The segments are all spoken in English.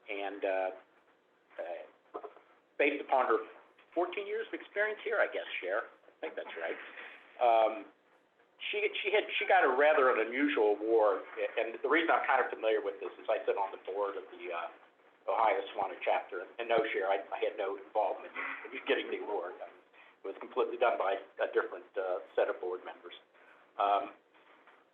and based upon her 14 years of experience here, I guess, Cher, I think that's right. She got a rather unusual award, and the reason I'm kind of familiar with this is I sit on the board of the Ohio SWANA chapter, and no, Cher, I had no involvement in getting the award. It was completely done by a different set of board members.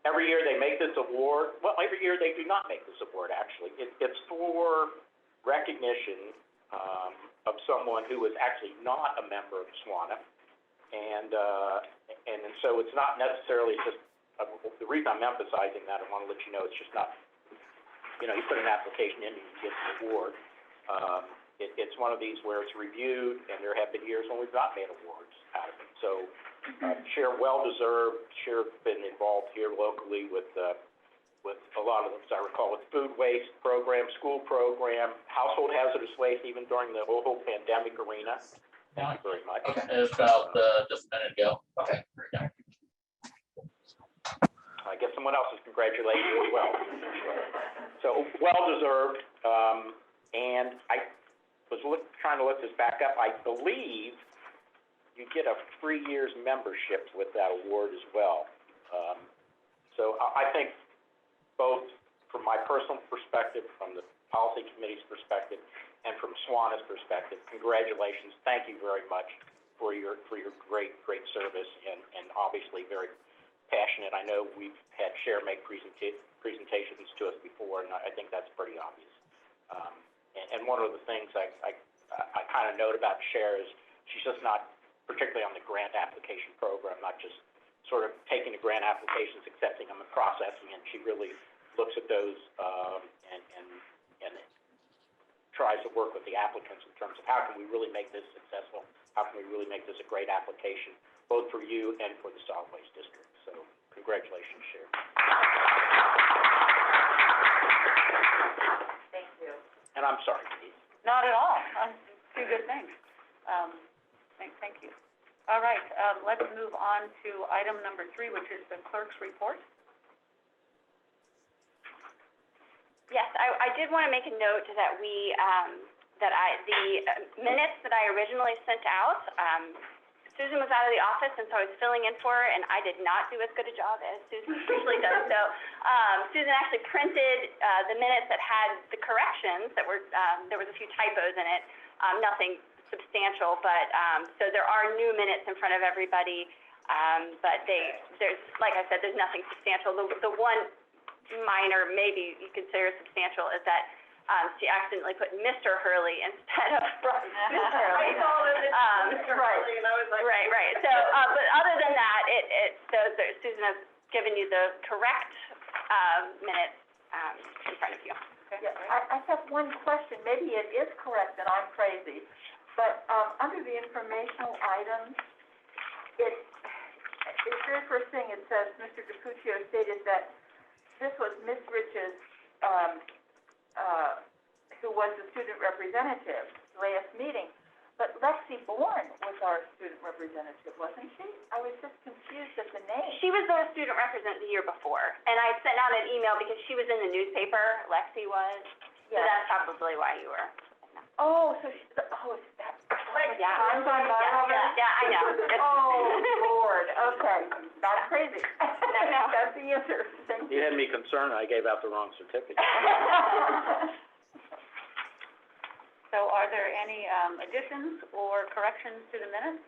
Every year they make this award. Well, every year they do not make this award, actually. It's for recognition of someone who is actually not a member of SWANA, and so it's not necessarily just, the reason I'm emphasizing that, I want to let you know, it's just not, you put an application in and you get the award. It's one of these where it's reviewed, and there have been years when we've not made awards out of it. So, Cher, well-deserved. Cher's been involved here locally with a lot of them, as I recall, with food waste program, school program, household hazardous waste, even during the whole pandemic arena. Thank you very much. Okay, it was about just a minute ago. Okay, very good. I guess someone else is congratulating you as well. So, well-deserved, and I was trying to look this back up. I believe you get a 3 years membership with that award as well. So I think both from my personal perspective, from the policy committee's perspective, and from SWANA's perspective, congratulations. Thank you very much for your great service, and obviously very passionate. I know we've had Cher make presentations to us before, and I think that's pretty obvious. And one of the things I kind of note about Cher is she's just not, particularly on the grant application program, not just sort of taking the grant applications, accepting them, and processing, and she really looks at those and tries to work with the applicants in terms of how can we really make this successful, how can we really make this a great application, both for you and for the solid waste district. So congratulations, Cher. Thank you. And I'm sorry, Denise. Not at all. Two good things. Thank you. All right, let's move on to item number 3, which is the clerk's report. Yes, I did want to make a note that the minutes that I originally sent out, Susan was out of the office, and so I was filling in for her, and I did not do as good a job as Susan usually does. So Susan actually printed the minutes that had the corrections that were, there was a few typos in it, nothing substantial, but so there are new minutes in front of everybody, but there's, like I said, there's nothing substantial. The one minor, maybe you consider substantial, is that she accidentally put Mr. Hurley instead of Mr. Hurley. I saw it, Mr. Hurley, and I was like, right. So, but other than that, Susan has given you the correct minutes in front of you. Okay. Yeah, I have one question. Maybe it is correct and I'm crazy, but under the informational items, it's very first thing it says, Mr. DiPuccio stated that this was Ms. Rich's, who was the student representative last meeting, but Lexi Bourne was our student representative, wasn't she? I was just confused at the name. She was the student representative the year before, and I sent out an email because she was in the newspaper, Lexi was, so that's probably why you were. Oh, so it's that. Yeah. I'm going by already? Yeah, I know. Oh, Lord, okay, not crazy. No. That's the answer. Thank You had me concerned I gave out the wrong certificate. So are there any additions or corrections to the minutes?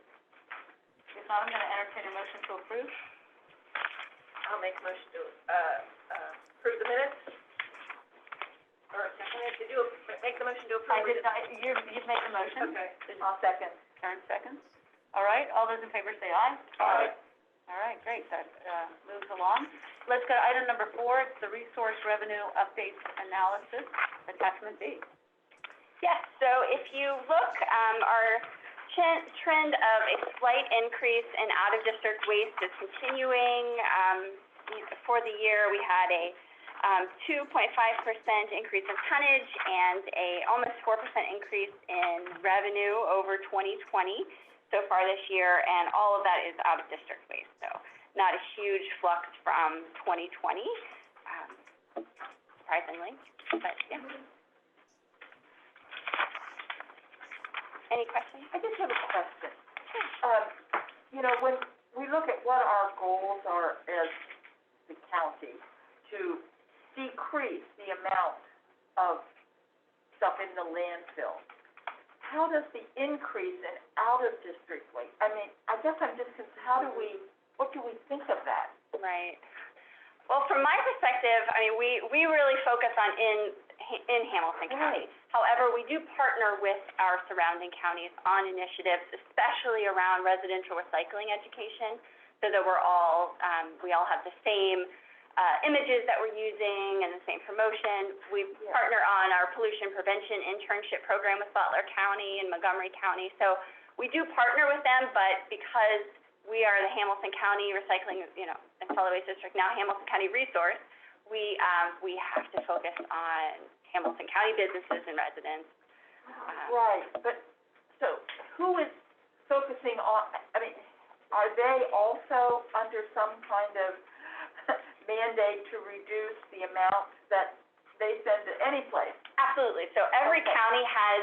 If not, I'm going to entertain a motion to approve. I'll make a motion to approve the minutes. Or did you make the motion to approve? I did not. You've made the motion. Okay, I'll second. Karen seconds. All right, all those in favor say aye. Aye. All right, great, that moves along. Let's go to item number 4, it's the resource revenue update analysis, attachment B. Yes, so if you look, our trend of a slight increase in out-of-district waste is continuing. For the year, we had a 2.5% increase in tonnage and a almost 4% increase in revenue over 2020 so far this year, and all of that is out-of-district waste, so not a huge flux from 2020, surprisingly, but yeah. Any questions? I just have a question. You know, when we look at what our goals are as the county to decrease the amount of stuff in the landfill, how does the increase in out-of-district waste, I mean, I guess I'm just, what do we think of that? Right. Well, from my perspective, I mean, we really focus on in Hamilton County. However, we do partner with our surrounding counties on initiatives, especially around residential recycling education, so that we all have the same images that we're using and the same promotion. We partner on our pollution prevention internship program with Butler County and Montgomery County. So we do partner with them, but because we are the Hamilton County Recycling, and Solid Waste District, now Hamilton County R3Source, we have to focus on Hamilton County businesses and residents. Right, but, so, who is focusing on, I mean, are they also under some kind of mandate to reduce the amount that they send to any place? Absolutely. So every county has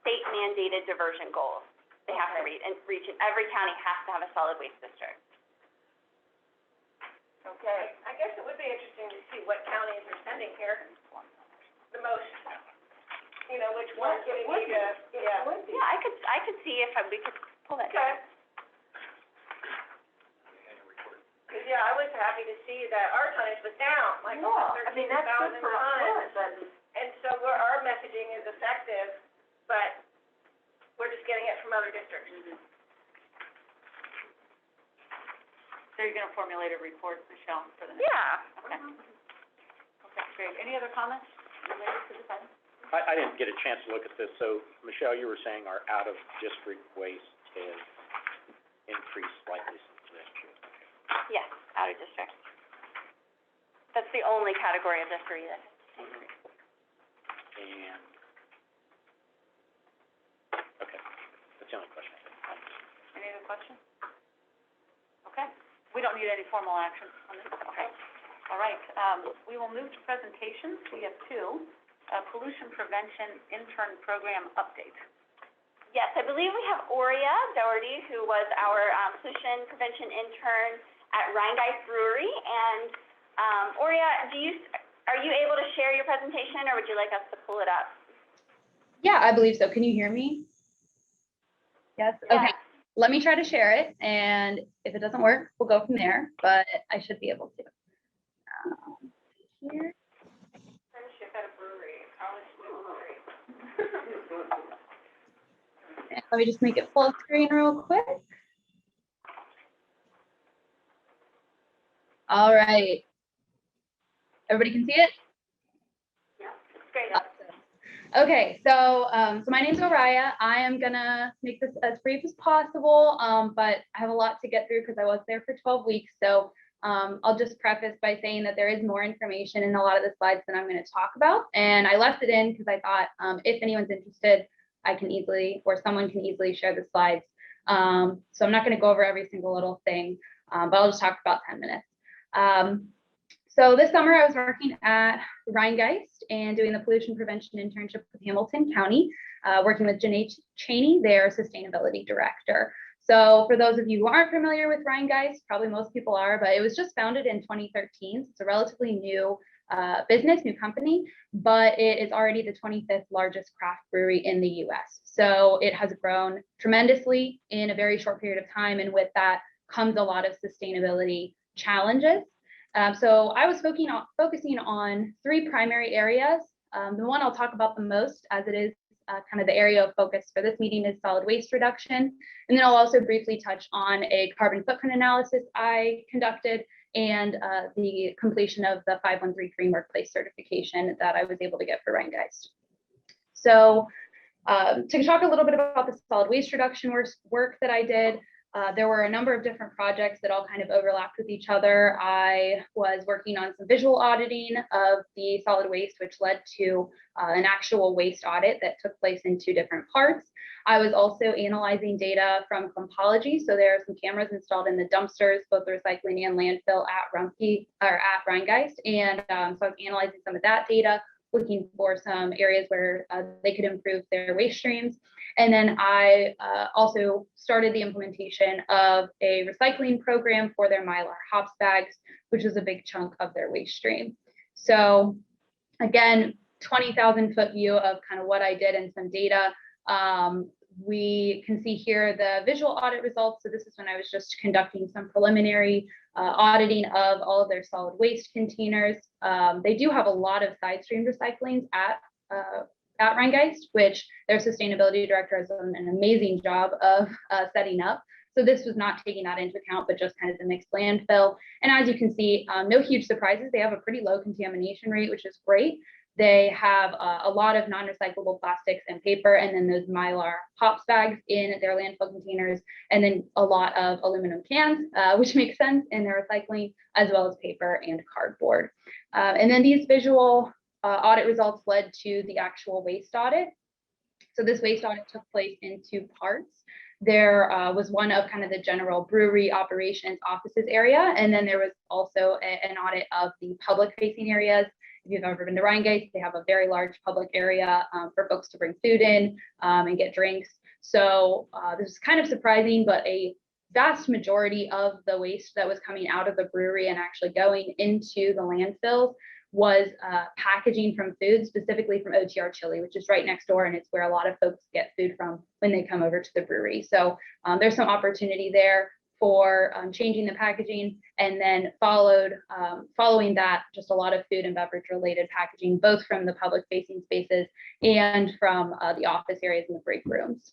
state mandated diversion goals they have to reach, and every county has to have a solid waste district. Okay. I guess it would be interesting to see what counties are sending here the most, which ones we need to, Yeah, I could see if we could pull that Okay. down. Because, I was happy to see that our tonnage was down, like almost I mean, 13,000 that's good for us, tons. And so our messaging is effective, but we're just getting it from other districts. So you're gonna formulate a report, Michelle, for the next? Yeah. Okay. Okay, great. Any other comments related to this item? I didn't get a chance to look at this, so Michelle, you were saying our out-of-district waste has increased slightly since last year. Yes, out of district. That's the only category of the three that increased. And, okay, that's the only question I had. Any other questions? Okay, we don't need any formal action on this, okay? All right, we will move to presentations. We have two. Pollution prevention intern program update. Yes, I believe we have Aurea Doherty, who was our pollution prevention intern at Rheingeist Brewery. And Aurea, are you able to share your presentation, or would you like us to pull it up? Yeah, I believe so. Can you hear me? Yes? Yeah. Okay. Let me try to share it, and if it doesn't work, we'll go from there, but I should be able to. Here. Friendship at a brewery, college brewery. And let me just make it full screen real quick. All right. Everybody can see it? It's great. Okay, so my name's Oriah. I am gonna make this as brief as possible, but I have a lot to get through because I was there for 12 weeks. So I'll just preface by saying that there is more information in a lot of the slides that I'm going to talk about, and I left it in because I thought if anyone's interested, I can easily, or someone can easily share the slides. So I'm not going to go over every single little thing, but I'll just talk for about 10 minutes. So this summer I was working at Rheingeist and doing the pollution prevention internship with Hamilton County, working with Janae Cheney, their sustainability director. So for those of you who aren't familiar with Rheingeist, probably most people are, but it was just founded in 2013. So it's a relatively new business, new company, but it is already the 25th largest craft brewery in the US. So it has grown tremendously in a very short period of time. And with that comes a lot of sustainability challenges. So I was focusing on three primary areas. The one I'll talk about the most, as it is kind of the area of focus for this meeting, is solid waste reduction. And then I'll also briefly touch on a carbon footprint analysis I conducted and the completion of the 5133 Green Workplace certification that I was able to get for Rheingeist. So to talk a little bit about the solid waste reduction work that I did, there were a number of different projects that all kind of overlapped with each other. I was working on some visual auditing of the solid waste, which led to an actual waste audit that took place in two different parts. I was also analyzing data from Compology. So there are some cameras installed in the dumpsters, both the recycling and landfill at Rheingeist. And so I was analyzing some of that data looking for some areas where they could improve their waste streams. And then I also started the implementation of a recycling program for their Mylar hops bags, which is a big chunk of their waste stream. So again, 20,000 foot view of kind of what I did and some data. We can see here the visual audit results. So this is when I was just conducting some preliminary auditing of all of their solid waste containers. They do have a lot of side stream recyclings at Rheingeist, which their sustainability director has done an amazing job of setting up. So this was not taking that into account, but just kind of the mixed landfill. And as you can see, no huge surprises. They have a pretty low contamination rate, which is great. They have a lot of non-recyclable plastics and paper, and then those Mylar hops bags in their landfill containers, and then a lot of aluminum cans, which makes sense in their recycling, as well as paper and cardboard. And then these visual audit results led to the actual waste audit. So this waste audit took place in two parts. There was one of kind of the general brewery operations offices area, and then there was also an audit of the public facing areas. If you've ever been to Rheingeist, they have a very large public area for folks to bring food in and get drinks. So this is kind of surprising, but a vast majority of the waste that was coming out of the brewery and actually going into the landfills was packaging from food, specifically from OTR Chili, which is right next door, and it's where a lot of folks get food from when they come over to the brewery. So there's some opportunity there for changing the packaging, and then following that, just a lot of food and beverage related packaging, both from the public facing spaces and from the office areas and the break rooms.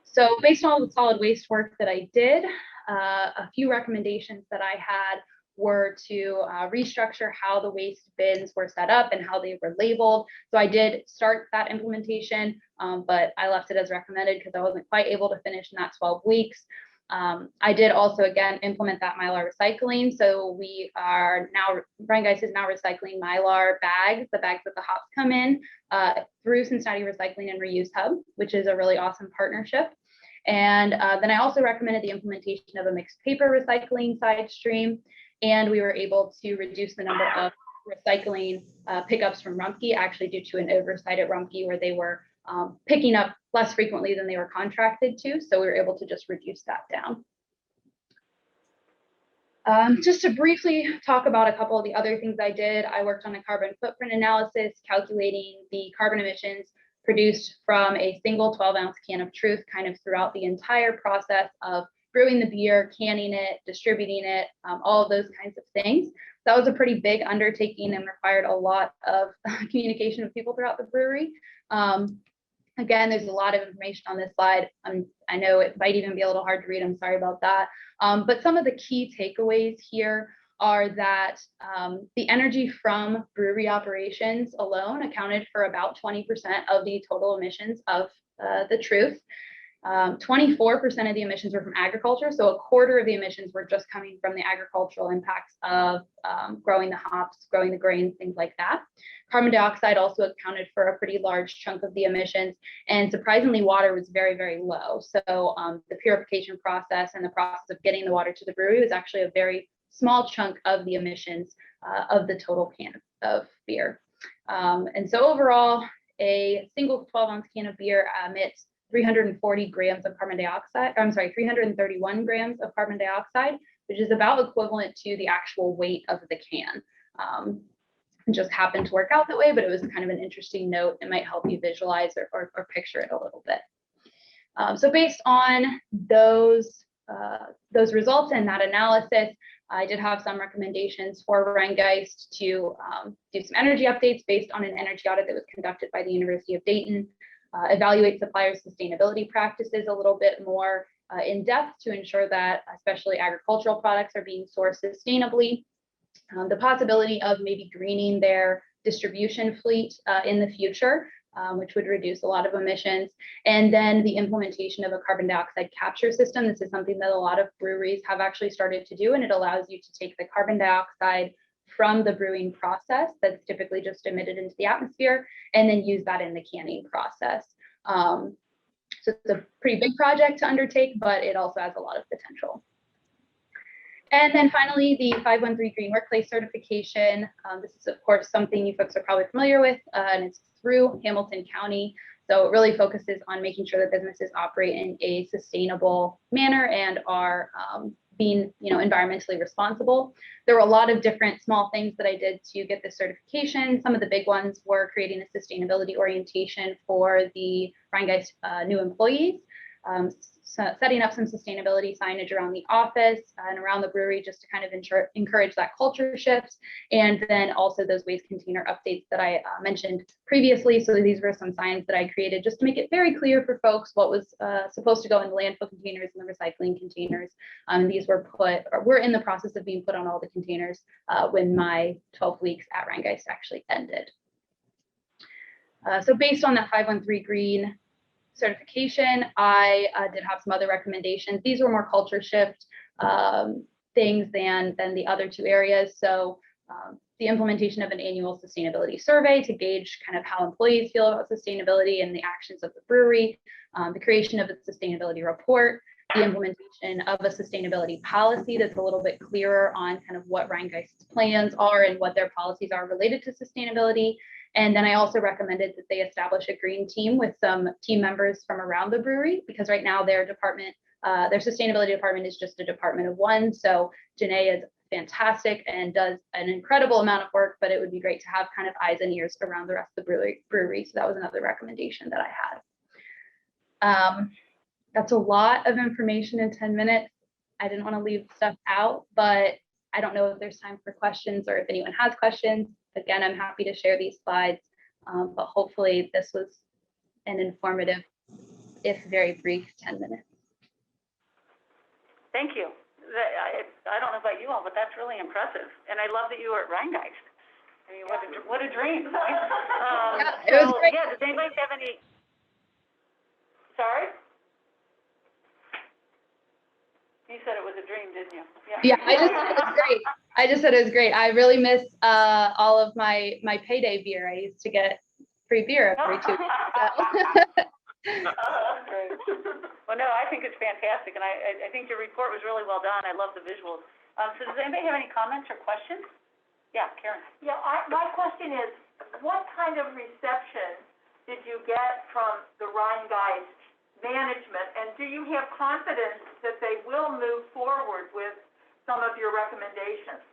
So based on all the solid waste work that I did, a few recommendations that I had were to restructure how the waste bins were set up and how they were labeled. So I did start that implementation, but I left it as recommended because I wasn't quite able to finish in that 12 weeks. I did also, again, implement that Mylar recycling. So we are now, Rheingeist is now recycling Mylar bags, the bags that the hops come in, through Cincinnati Recycling and Reuse Hub, which is a really awesome partnership. And then I also recommended the implementation of a mixed paper recycling side stream. And we were able to reduce the number of recycling pickups from Rumpke, actually due to an oversight at Rumpke where they were picking up less frequently than they were contracted to. So we were able to just reduce that down. Just to briefly talk about a couple of the other things I did, I worked on a carbon footprint analysis, calculating the carbon emissions produced from a single 12-ounce can of Truth kind of throughout the entire process of brewing the beer, canning it, distributing it, all of those kinds of things. That was a pretty big undertaking and required a lot of communication with people throughout the brewery. Again, there's a lot of information on this slide. I know it might even be a little hard to read. I'm sorry about that. But some of the key takeaways here are that the energy from brewery operations alone accounted for about 20% of the total emissions of the Truth. 24% of the emissions were from agriculture, so a quarter of the emissions were just coming from the agricultural impacts of growing the hops, growing the grains, things like that. Carbon dioxide also accounted for a pretty large chunk of the emissions, and surprisingly, water was very, very low. So the purification process and the process of getting the water to the brewery was actually a very small chunk of the emissions of the total can of beer. And so overall, a single 12-ounce can of beer emits 340 grams of carbon dioxide, I'm sorry, 331 grams of carbon dioxide, which is about equivalent to the actual weight of the can. It just happened to work out that way, but it was kind of an interesting note. It might help you visualize or picture it a little bit. So based on those results and that analysis, I did have some recommendations for Rheingeist to do some energy updates based on an energy audit that was conducted by the University of Dayton. Evaluate suppliers' sustainability practices a little bit more in depth to ensure that especially agricultural products are being sourced sustainably. The possibility of maybe greening their distribution fleet in the future, which would reduce a lot of emissions. And then the implementation of a carbon dioxide capture system. This is something that a lot of breweries have actually started to do, and it allows you to take the carbon dioxide from the brewing process that's typically just emitted into the atmosphere, and then use that in the canning process. So it's a pretty big project to undertake, but it also has a lot of potential. And then finally, the 513 Green Workplace Certification. This is, of course, something you folks are probably familiar with, and it's through Hamilton County. So it really focuses on making sure that businesses operate in a sustainable manner and are being, environmentally responsible. There were a lot of different small things that I did to get this certification. Some of the big ones were creating a sustainability orientation for the Rhinegeist new employees, setting up some sustainability signage around the office and around the brewery just to kind of encourage that culture shift. And then also those waste container updates that I mentioned previously. So these were some signs that I created just to make it very clear for folks what was supposed to go in the landfill containers and the recycling containers. These were in the process of being put on all the containers when my 12 weeks at Rhinegeist actually ended. So based on that 513 Green certification, I did have some other recommendations. These were more culture shift things than the other two areas. So the implementation of an annual sustainability survey to gauge kind of how employees feel about sustainability and the actions of the brewery, the creation of a sustainability report, the implementation of a sustainability policy that's a little bit clearer on kind of what Rhinegeist's plans are and what their policies are related to sustainability. And then I also recommended that they establish a green team with some team members from around the brewery, because right now their department, their sustainability department is just a department of one. So Janae is fantastic and does an incredible amount of work, but it would be great to have kind of eyes and ears around the rest of the brewery. So that was another recommendation that I had. That's a lot of information in 10 minutes. I didn't want to leave stuff out, but I don't know if there's time for questions or if anyone has questions. Again, I'm happy to share these slides, but hopefully this was an informative, if very brief, 10 minutes. Thank you. I don't know about you all, but that's really impressive. And I love that you were at Rhinegeist. I mean, what a dream, right? Yeah, it was great. Yeah, does anybody have any? Sorry? You said it was a dream, didn't you? Yeah, I just said it was great. I really miss all of my payday beer. I used to get free beer every 2 weeks. Great. Well, no, I think it's fantastic, and I think your report was really well done. I love the visuals. So does anybody have any comments or questions? Yeah, Karen. Yeah, my question is, what kind of reception did you get from the Rhinegeist management, and do you have confidence that they will move forward with some of your recommendations?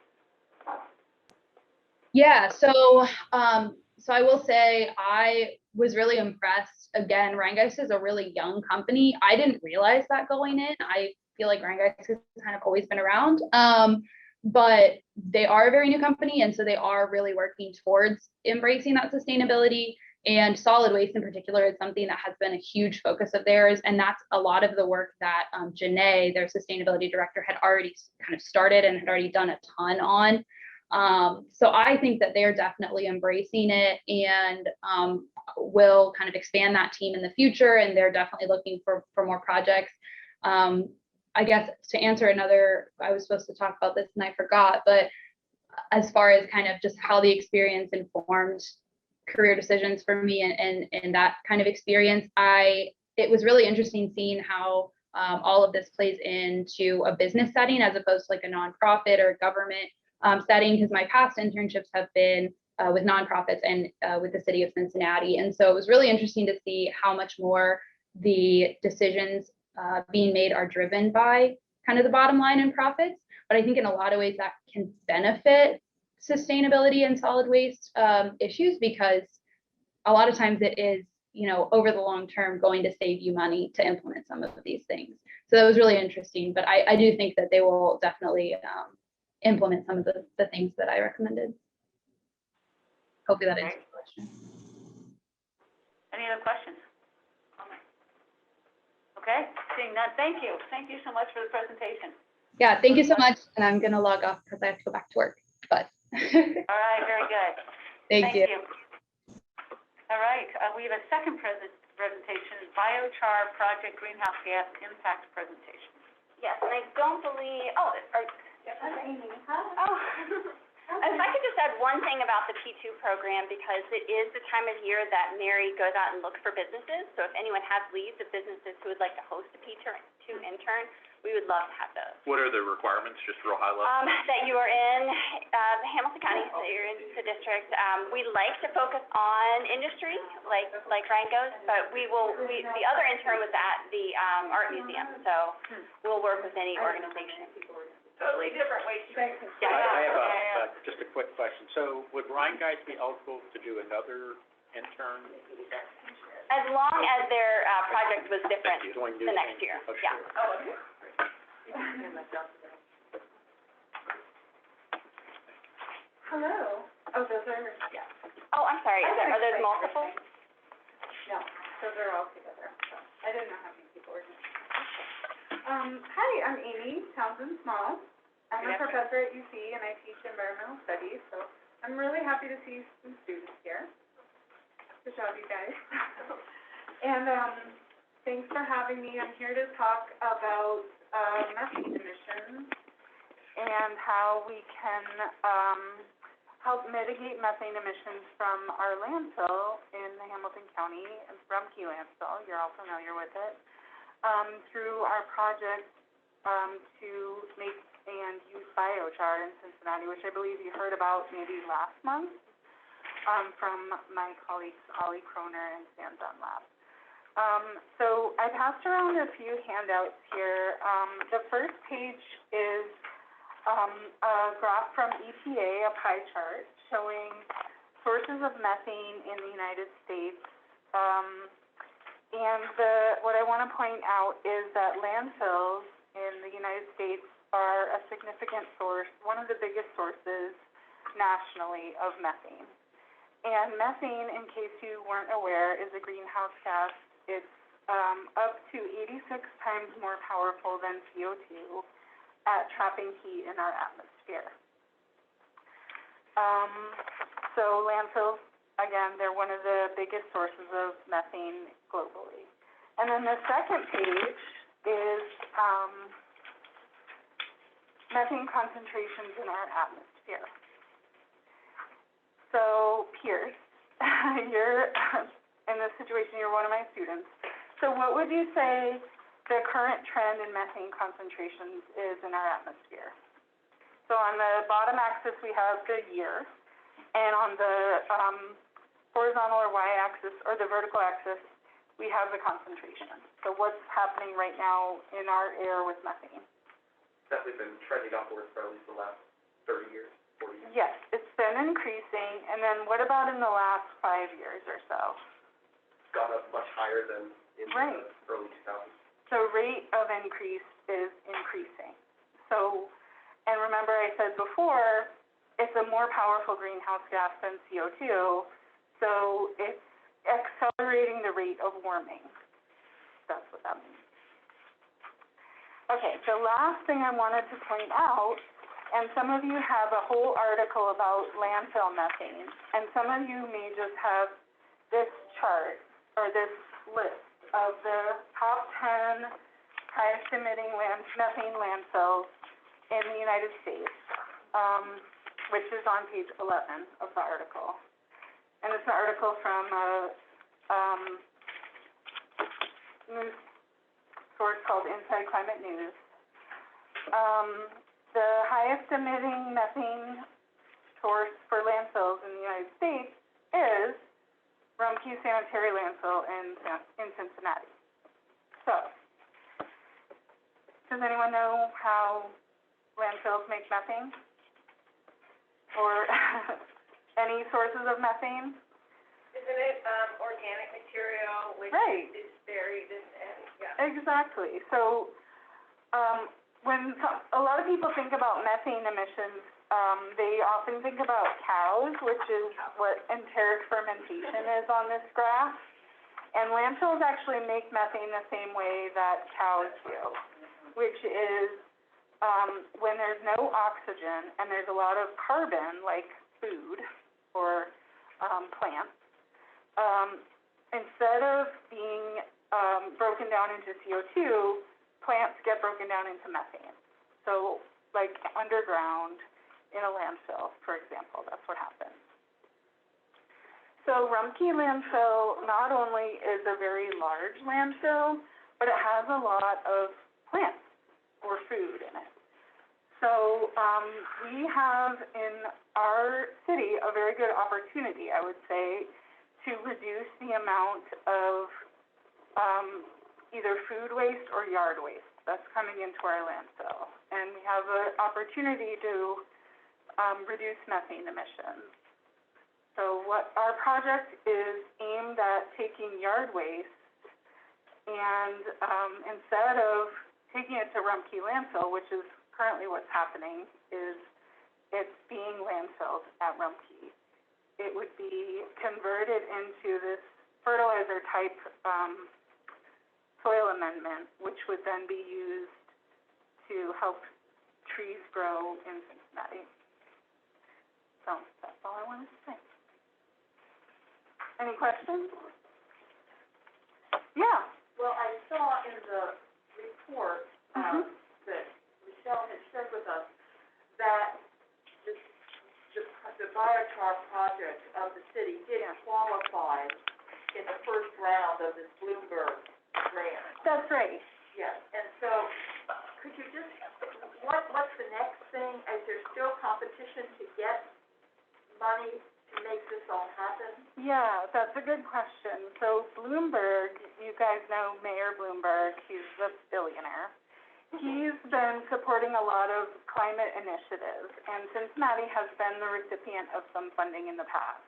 Yeah, so I will say I was really impressed. Again, Rhinegeist is a really young company. I didn't realize that going in. I feel like Rhinegeist has kind of always been around, but they are a very new company, and so they are really working towards embracing that sustainability. And solid waste in particular is something that has been a huge focus of theirs. And that's a lot of the work that Janae, their sustainability director, had already kind of started and had already done a ton on. So I think that they're definitely embracing it and will kind of expand that team in the future. And they're definitely looking for more projects. I guess to answer another, I was supposed to talk about this and I forgot, but as far as kind of just how the experience informed career decisions for me and that kind of experience, it was really interesting seeing how all of this plays into a business setting as opposed to like a nonprofit or a government setting, because my past internships have been with nonprofits and with the city of Cincinnati. And so it was really interesting to see how much more the decisions being made are driven by kind of the bottom line and profits. But I think in a lot of ways that can benefit sustainability and solid waste issues, because a lot of times it is, over the long term going to save you money to implement some of these things. So that was really interesting, but I do think that they will definitely implement some of the things that I recommended. Hopefully that answers the question. Any other questions? Okay, seeing none, thank you. Thank you so much for the presentation. Yeah, thank you so much. And I'm going to log off because I have to go back to work, but. All right, very good. Thank you. All right, we have a second presentation, Biochar Project Greenhouse Gas Impact Presentation. Yes, and I don't believe, if I could just add one thing about the P2 program, because it is the time of year that Mary goes out and looks for businesses. So if anyone has leads of businesses who would like to host a P2 intern, we would love to have those. What are the requirements, just real high level? That you are in, Hamilton County, that you're in the district. We like to focus on industry, like Ryan goes, but the other intern was at the, art museum, so we'll work with any organization. Totally different ways to think. Yeah. I have just a quick question. So would Rhine guys be eligible to do another intern? As long as their, project was different Doing new the next things? year, Oh, yeah. sure. Oh, okay. Hello. Oh, those are, yeah. Oh, I'm sorry, are those multiple? No, those are all together. I didn't know how many people were here. Hi, I'm Amy Townsend Small. I'm a professor at UC and I teach environmental studies, so I'm really happy to see some students here. Good job, you guys. And, thanks for having me. I'm here to talk about, methane emissions and how we can, help mitigate methane emissions from our landfill in Hamilton County, Rumpke Landfill, you're all familiar with it, through our project, to make and use biochar in Cincinnati, which I believe you heard about maybe last month, from my colleagues Ollie Kroner and Sam Dunlap. So I passed around a few handouts here. The first page is a graph from EPA, a pie chart showing sources of methane in the United States. And what I want to point out is that landfills in the United States are a significant source, one of the biggest sources nationally of methane. And methane, in case you weren't aware, is a greenhouse gas. It's up to 86 times more powerful than CO2 at trapping heat in our atmosphere. So landfills, again, they're one of the biggest sources of methane globally. And then the second page is methane concentrations in our atmosphere. So, Pierce, you're in this situation, you're one of my students. So what would you say the current trend in methane concentrations is in our atmosphere? So on the bottom axis, we have the year, and on the horizontal or y-axis, or the vertical axis, we have the concentration. So what's happening right now in our air with methane? Definitely been trending upwards for at least the last 30 years, 40 years. Yes, it's been increasing, and then what about in the last 5 years or so? It's gone up much higher than in Right. the early 2000s. So rate of increase is increasing. So, and remember I said before, it's a more powerful greenhouse gas than CO2, so it's accelerating the rate of warming. That's what that means. Okay, the last thing I wanted to point out, and some of you have a whole article about landfill methane, and some of you may just have this chart, or this list of the top 10 highest emitting methane landfills in the United States, which is on page 11 of the article. And it's an article from a news source called Inside Climate News. The highest emitting methane source for landfills in the United States is Rumpke Sanitary Landfill in Cincinnati. So, does anyone know how landfills make methane? Or any sources of methane? Isn't it, organic material, which Right. is buried and yeah. Exactly. So, when a lot of people think about methane emissions, they often think about cows, which is what enteric fermentation is on this graph. And landfills actually make methane the same way that cows do, which is when there's no oxygen and there's a lot of carbon, like food or plants, instead of being broken down into CO2, plants get broken down into methane. So, like underground in a landfill, for example, that's what happens. So Rumpke landfill not only is a very large landfill, but it has a lot of plants or food in it. So, we have in our city a very good opportunity, I would say, to reduce the amount of, either food waste or yard waste that's coming into our landfill. And we have an opportunity to, reduce methane emissions. So what our project is aimed at taking yard waste and, instead of taking it to Rumpke landfill, which is currently what's happening, is it's being landfilled at Rumpke. It would be converted into this fertilizer type, soil amendment, which would then be used to help trees grow in Cincinnati. So that's all I wanted to say. Any questions? Yeah. Well, I saw in the report, that Michelle had shared with us, that the biochar project of the city did qualify in the first round of this Bloomberg grant. That's right. Yes, and so, could you just, what's the next thing? Is there still competition to get money to make this all happen? Yeah, that's a good question. So Bloomberg, you guys know Mayor Bloomberg, he's a billionaire. He's been supporting a lot of climate initiatives, and Cincinnati has been the recipient of some funding in the past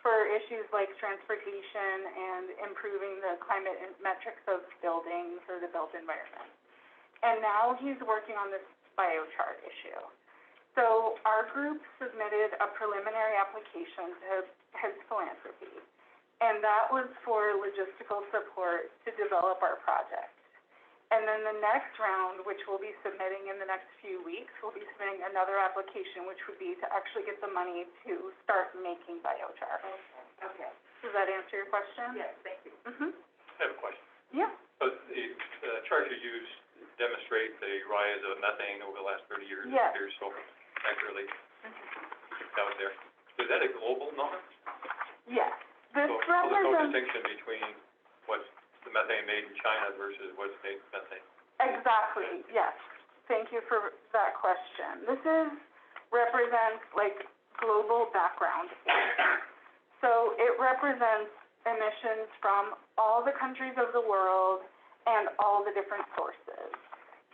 for issues like transportation and improving the climate metrics of buildings or the built environment. And now he's working on this biochar issue. So our group submitted a preliminary application to his philanthropy, and that was for logistical support to develop our project. And then the next round, which we'll be submitting in the next few weeks, we'll be submitting another application, which would be to actually get the money to start making biochar. Okay. Does that answer your question? Yes, thank you. Mm-hmm. I have a question. Yeah. So the charts you used demonstrate the rise of methane over the last 30 years. Yes. It appears so accurately out there. Is that a global number? Yes. This So there's no represents, distinction between what's the methane made in China versus what's made in methane? exactly, yes. Thank you for that question. This represents like global background. So it represents emissions from all the countries of the world and all the different sources.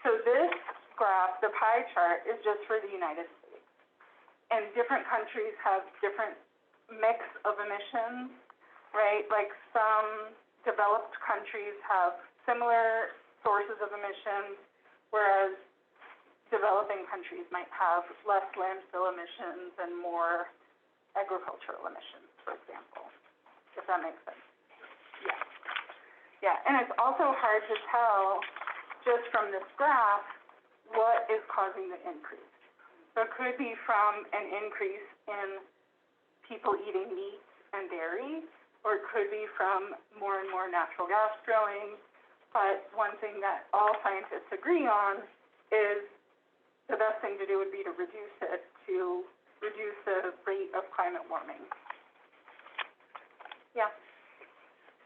So this graph, the pie chart, is just for the United States. And different countries have different mix of emissions, right? Like some developed countries have similar sources of emissions, whereas developing countries might have less landfill emissions and more agricultural emissions, for example, if that makes sense. Yeah. Yeah, and it's also hard to tell just from this graph what is causing the increase. So it could be from an increase in people eating meat and dairy, or it could be from more and more natural gas drilling. But one thing that all scientists agree on is the best thing to do would be to reduce it, to reduce the rate of climate warming. Yeah.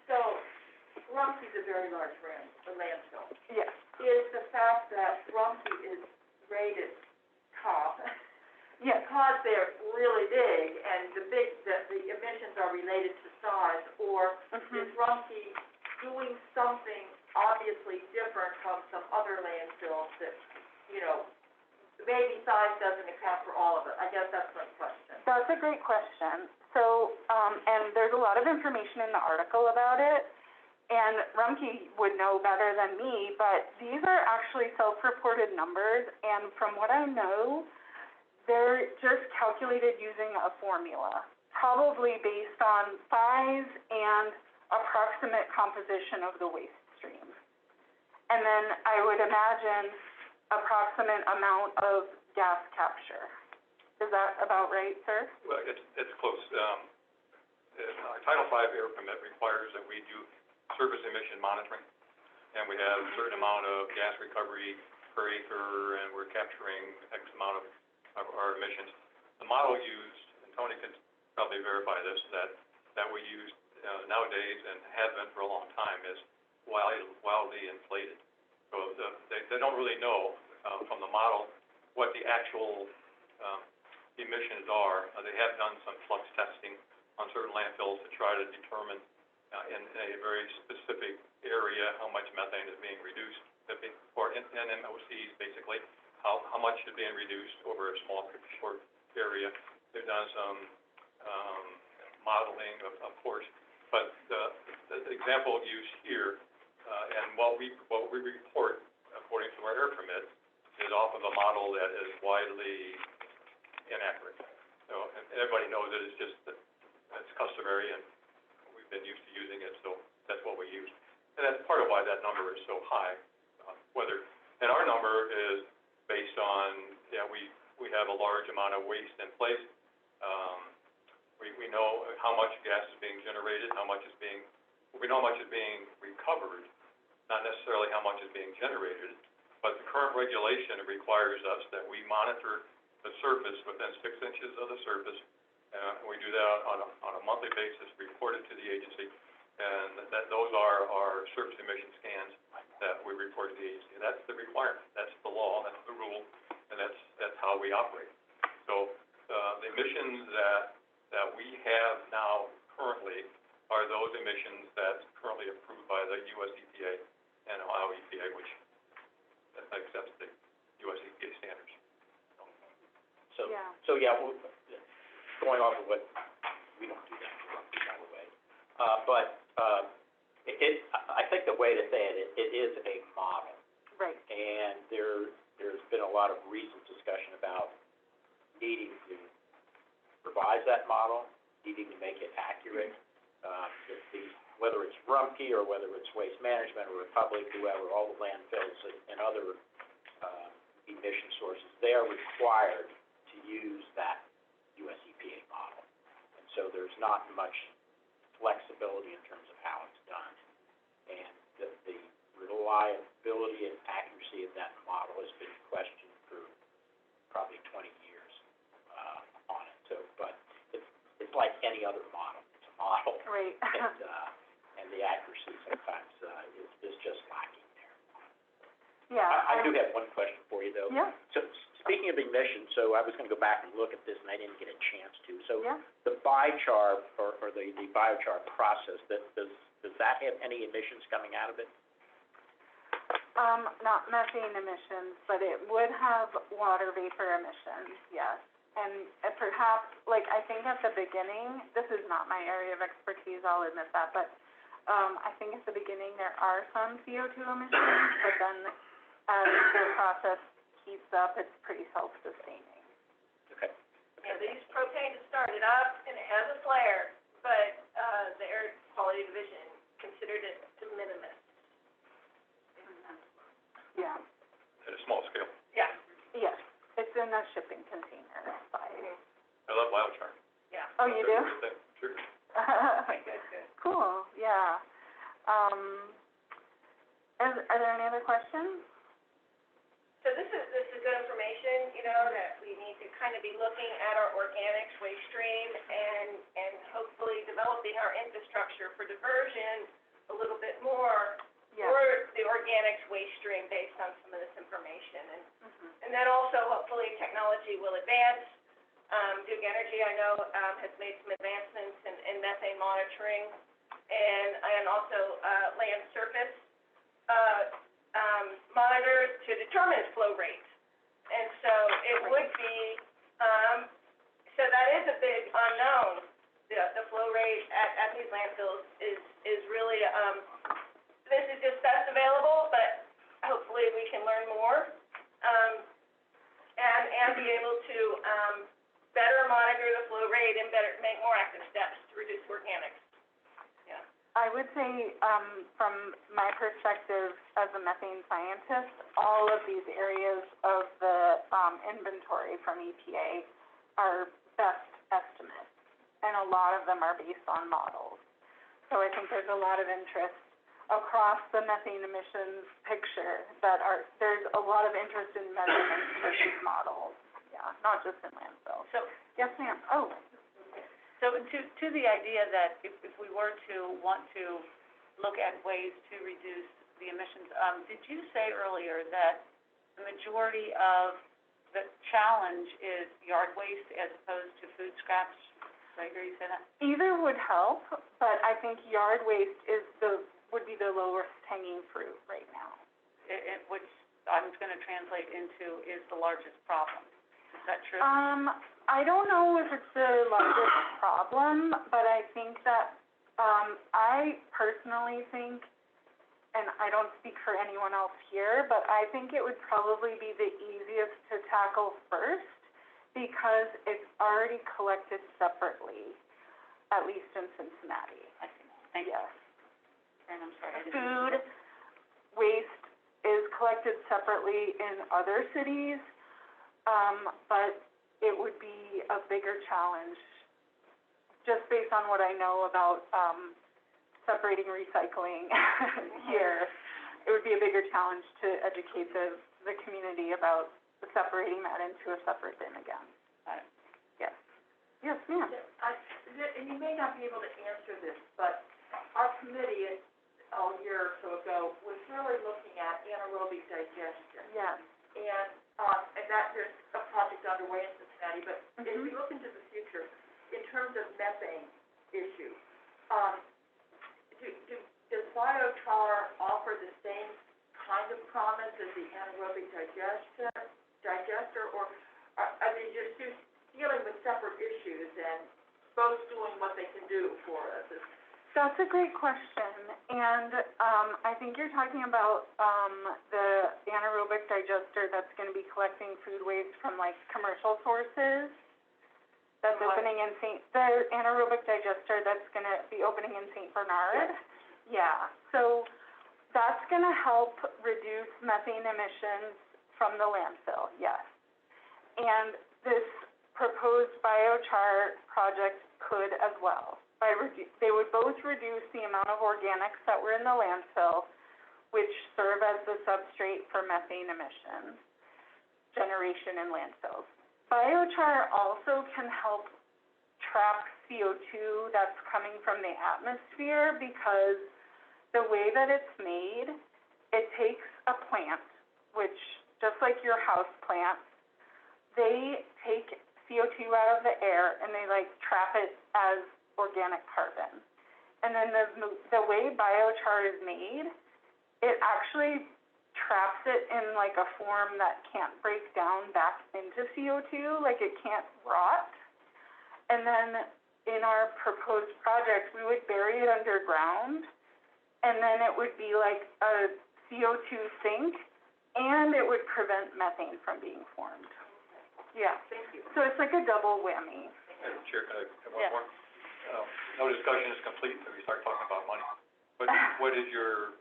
So, Rumpke is a very large landfill. Yes. Is the fact that Rumpke is rated top, Yes. because they're really big and the emissions are related to size, or is Rumpke doing something obviously different from some other landfills that, maybe size doesn't account for all of it? I guess that's my question. That's a great question. So, and there's a lot of information in the article about it, and Rumpke would know better than me, but these are actually self-reported numbers, and from what I know, they're just calculated using a formula, probably based on size and approximate composition of the waste stream. And then I would imagine approximate amount of gas capture. Is that about right, sir? Well, it's close. Our Title V air permit requires that we do surface emission monitoring, and we have a certain amount of gas recovery per acre, and we're capturing X amount of our emissions. The model used, and Tony can probably verify this, that we use nowadays and has been for a long time is wildly inflated. So the they don't really know, from the model what the actual, emissions are. They have done some flux testing on certain landfills to try to determine, in a very specific area, how much methane is being reduced, or NMOCs, basically, how much is being reduced over a small, short area. They've done some, modeling, of course, but the example used here, and what we report, according to our air permit, is off of a model that is widely inaccurate. So, and everybody knows it, it's just that it's customary, and we've been used to using it, so that's what we use. And that's part of why that number is so high, and our number is based on, we have a large amount of waste in place. We know how much gas is being generated, we know how much is being recovered, not necessarily how much is being generated, but the current regulation requires us that we monitor the surface within 6 inches of the surface. We do that on a monthly basis, report it to the agency, and those are our surface emission scans that we report to the agency. That's the requirement, that's the law, that's the rule, and that's how we operate. So, the emissions that we have now currently are those emissions that's currently approved by the US EPA and Ohio EPA, which accepts the US EPA standards. So, Yeah. we're going off of what, we don't do that, by the way. But I think the way to say it is a model. Right. And there's been a lot of recent discussion about needing to revise that model, needing to make it accurate. Whether it's Rumpke or whether it's Waste Management or Republic, whoever, all the landfills and other emission sources, they are required to use that US EPA model. And so there's not much flexibility in terms of how it's done. And the reliability and accuracy of that model has been questioned for probably 20 years on it. So, but it's like any other model. It's a model. Right. And the accuracy sometimes is just lacking there. Yeah. I do have one question for you, though. Yeah. So, speaking of emissions, so I was going to go back and look at this, and I didn't get a chance to. So, Yeah. the biochar or the biochar process, does that have any emissions coming out of it? Not methane emissions, but it would have water vapor emissions, yes. And perhaps, like, I think at the beginning, this is not my area of expertise, I'll admit that, but I think at the beginning there are some CO2 emissions, but then as the process heats up, it's pretty self-sustaining. Okay. Yeah, they use propane to start it up, and it has a flare, but, the Air Quality Division considered it de minimis. Yeah, At a small scale. Yeah, yes, it's in a shipping container size. I love biochar. yeah. Oh, you do? Sure. Good. Cool, yeah. Are there any other questions? So this is good information, that we need to kind of be looking at our organics waste stream and hopefully developing our infrastructure for diversion a little bit more Yeah. for the organics waste stream based on some of this information. And then also hopefully technology will advance. Duke Energy, I know, has made some advancements in methane monitoring and also land surface monitors to determine its flow rate. And so it would be, so that is a big unknown. The flow rate at these landfills is really, this is just best available, but hopefully we can learn more, and be able to, better monitor the flow rate and better make more active steps to reduce organics. Yeah. I would say, from my perspective as a methane scientist, all of these areas of the, inventory from EPA are best estimates, and a lot of them are based on models. So I think there's a lot of interest across the methane emissions picture there's a lot of interest in measurements versus models. Yeah, not just in landfills. So, Yes, ma'am. Oh, so to the idea that if we were to want to look at ways to reduce the emissions. Did you say earlier that the majority of the challenge is yard waste as opposed to food scraps? Did I hear you say that? Either would help, but I think yard waste would be the lowest hanging fruit right now. Which I'm gonna translate into is the largest problem. Is that true? I don't know if it's the largest problem, but I think that, I personally think, and I don't speak for anyone else here, but I think it would probably be the easiest to tackle first because it's already collected separately, at least in Cincinnati. I see. Thank you. Yes. And I'm sorry, I didn't. Food waste is collected separately in other cities, but it would be a bigger challenge, just based on what I know about, separating recycling here. It would be a bigger challenge to educate the community about separating that into a separate bin again. Got it. Yes. Yes, ma'am. And you may not be able to answer this, but our committee, a year or so ago, was really looking at anaerobic digestion. Yes. And that, there's a project underway in Cincinnati, but as we look into the future, in terms of methane issue, does biochar offer the same kind of promise as the anaerobic digester, or are they just dealing with separate issues and both doing what they can do for us? That's a great question, and I think you're talking about the anaerobic digester that's going to be collecting food waste from like commercial sources. That's opening in the anaerobic digester that's going to be opening in St. Bernard. Yeah, so that's going to help reduce methane emissions from the landfill, yes. And this proposed biochar project could as well. They would both reduce the amount of organics that were in the landfill, which serve as the substrate for methane emissions generation in landfills. Biochar also can help trap CO2 that's coming from the atmosphere because the way that it's made, it takes a plant, which, just like your house plant, they take CO2 out of the air and they like trap it as organic carbon. And then the way biochar is made, it actually traps it in like a form that can't break down back into CO2, like it can't rot. And then in our proposed project, we would bury it underground, and then it would be like a CO2 sink, and it would prevent methane from being formed. Yeah. Thank you. So it's like a double whammy. Madam Chair, can I have one Yeah. more? No discussion is complete until we start talking about money. What is your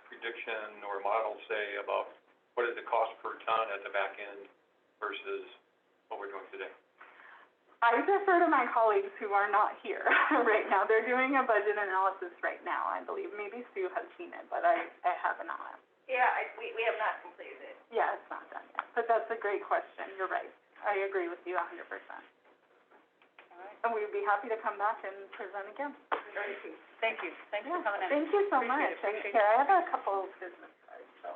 prediction or model say about what is the cost per ton at the back end versus what we're doing today? I defer to my colleagues who are not here right now. They're doing a budget analysis right now, I believe. Maybe Sue has seen it, but I have not. Yeah, we have not completed it. Yeah, it's not done yet, but that's a great question. You're right. I agree with you 100%. All right. And we'd be happy to come back and present again. Thank you. Thanks for Yeah, coming in. thank you so much. And here, I have a couple of business cards, so.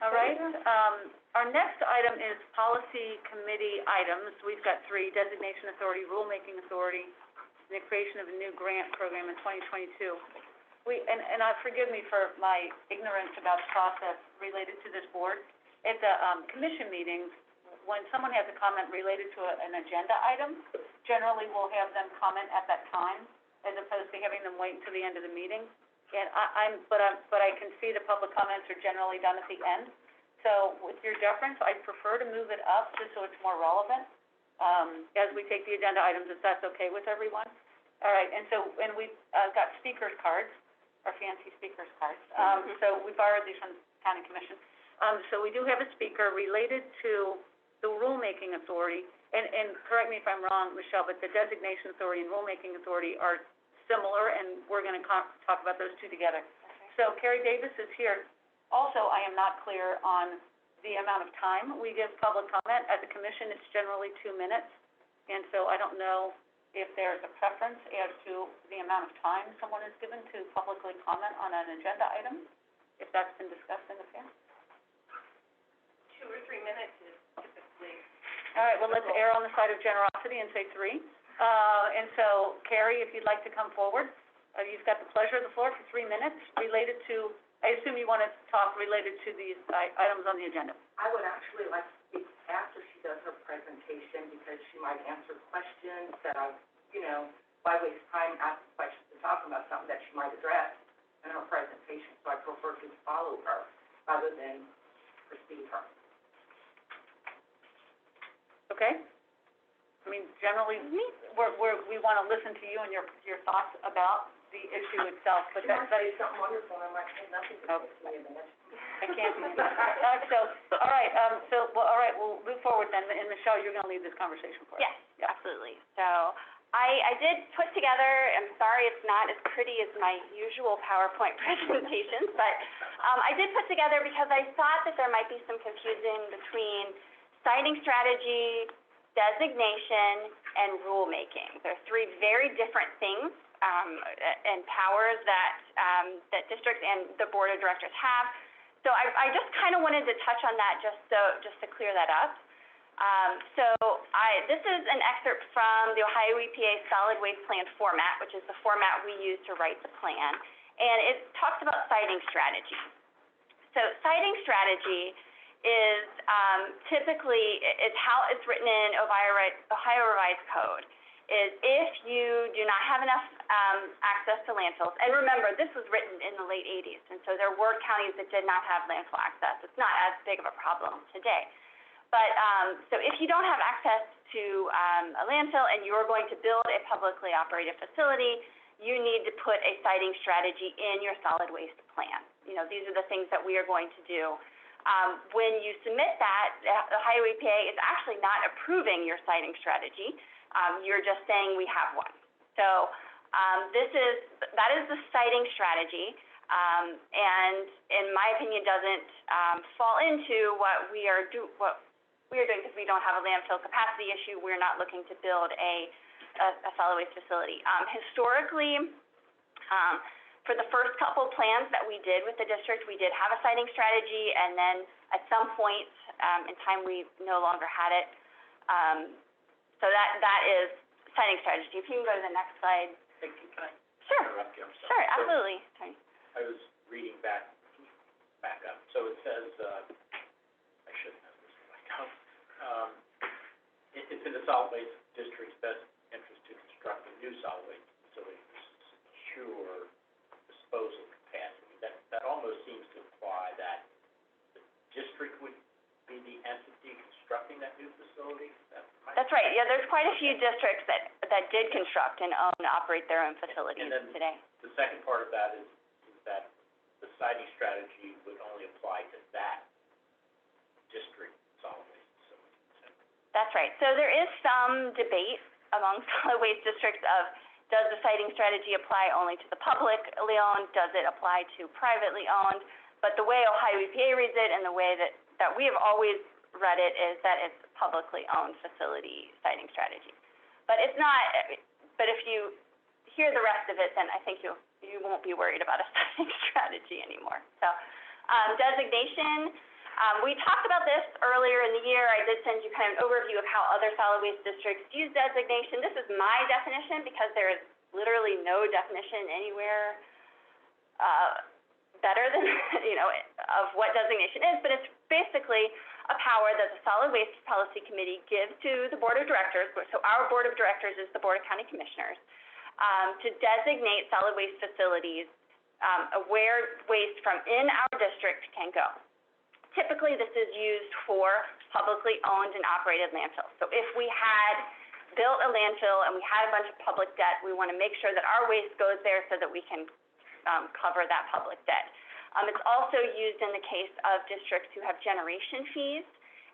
All right, our next item is policy committee items. We've got 3: designation authority, rulemaking authority, and the creation of a new grant program in 2022. Forgive me for my ignorance about the process related to this board. At the commission meetings, when someone has a comment related to an agenda item, generally we'll have them comment at that time, as opposed to having them wait until the end of the meeting. And but I can see the public comments are generally done at the end. So with your deference, I'd prefer to move it up just so it's more relevant, as we take the agenda items, if that's okay with everyone. All right, and we've got speakers cards, our fancy speakers cards. So we borrowed these from county commission. So we do have a speaker related to the rulemaking authority, and correct me if I'm wrong, Michelle, but the designation authority and rulemaking authority are similar, and we're gonna talk about those two together. So Carrie Davis is here. Also, I am not clear on the amount of time we give public comment. At the commission, it's generally 2 minutes, and so I don't know if there's a preference as to the amount of time someone is given to publicly comment on an agenda item, if that's been discussed in the past. 2 or 3 minutes is typically. All right, well, let's err on the side of generosity and say 3. And so, Carrie, if you'd like to come forward, you've got the pleasure of the floor for 3 minutes related to, I assume you want to talk related to these items on the agenda. I would actually like to speak after she does her presentation, because she might answer questions that why waste time asking questions and talking about something that she might address in her presentation, so I prefer to follow her rather than precede her. Okay? I mean, generally, we want to listen to you and your thoughts about the issue itself, but She might say something wonderful, and I might say nothing to me in that. I can't do that. All right, all right, we'll move forward then, and Michelle, you're gonna lead this conversation for us. Yes, absolutely. So I did put together, I'm sorry it's not as pretty as my usual PowerPoint presentations, but I did put together because I thought that there might be some confusion between siting strategy, designation, and rulemaking. They're 3 very different things and powers that districts and the board of directors have. So I just kind of wanted to touch on that just to clear that up. This is an excerpt from the Ohio EPA Solid Waste Plan format, which is the format we use to write the plan, and it talks about siting strategy. So siting strategy is typically, it's how it's written in Ohio Revised Code, is if you do not have enough access to landfills, and remember, this was written in the late 80s, and so there were counties that did not have landfill access. It's not as big of a problem today. But, so if you don't have access to a landfill and you're going to build a publicly operated facility, you need to put a siting strategy in your solid waste plan. These are the things that we are going to do. When you submit that, the Ohio EPA is actually not approving your siting strategy. You're just saying we have one. So that is the siting strategy, and in my opinion doesn't fall into what we are doing because we don't have a landfill capacity issue. We're not looking to build a solid waste facility. Historically, for the first couple plans that we did with the district, we did have a siting strategy, and then at some point in time we no longer had it. So that is siting strategy. If you can go to the next slide. Can I Sure. interrupt you? I'm sorry. Sure, absolutely. Sorry. I was reading back up. So it says, I should know this if I don't. It's in the solid waste district's best interest to construct a new solid waste facility to secure disposal capacity. That almost seems to imply that the district would be the entity constructing that new facility? That's right. Yeah, there's quite a few districts that did construct and own and operate their own facilities today. The second part of that is that the siting strategy would only apply to that district solid waste facility. That's right. So there is some debate among solid waste districts of, does the siting strategy apply only to the publicly owned? Does it apply to privately owned? But the way Ohio EPA reads it and the way that we have always read it is that it's publicly owned facility siting strategy. But it's not, but if you hear the rest of it, then I think you won't be worried about a siting strategy anymore. So, designation, we talked about this earlier in the year. I did send you kind of an overview of how other solid waste districts use designation. This is my definition because there is literally no definition anywhere better than, of what designation is, but it's basically a power that the Solid Waste Policy Committee gives to the Board of Directors. So our Board of Directors is the Board of County Commissioners, to designate solid waste facilities where waste from in our district can go. Typically, this is used for publicly owned and operated landfills. So if we had built a landfill and we had a bunch of public debt, we want to make sure that our waste goes there so that we can cover that public debt. It's also used in the case of districts who have generation fees,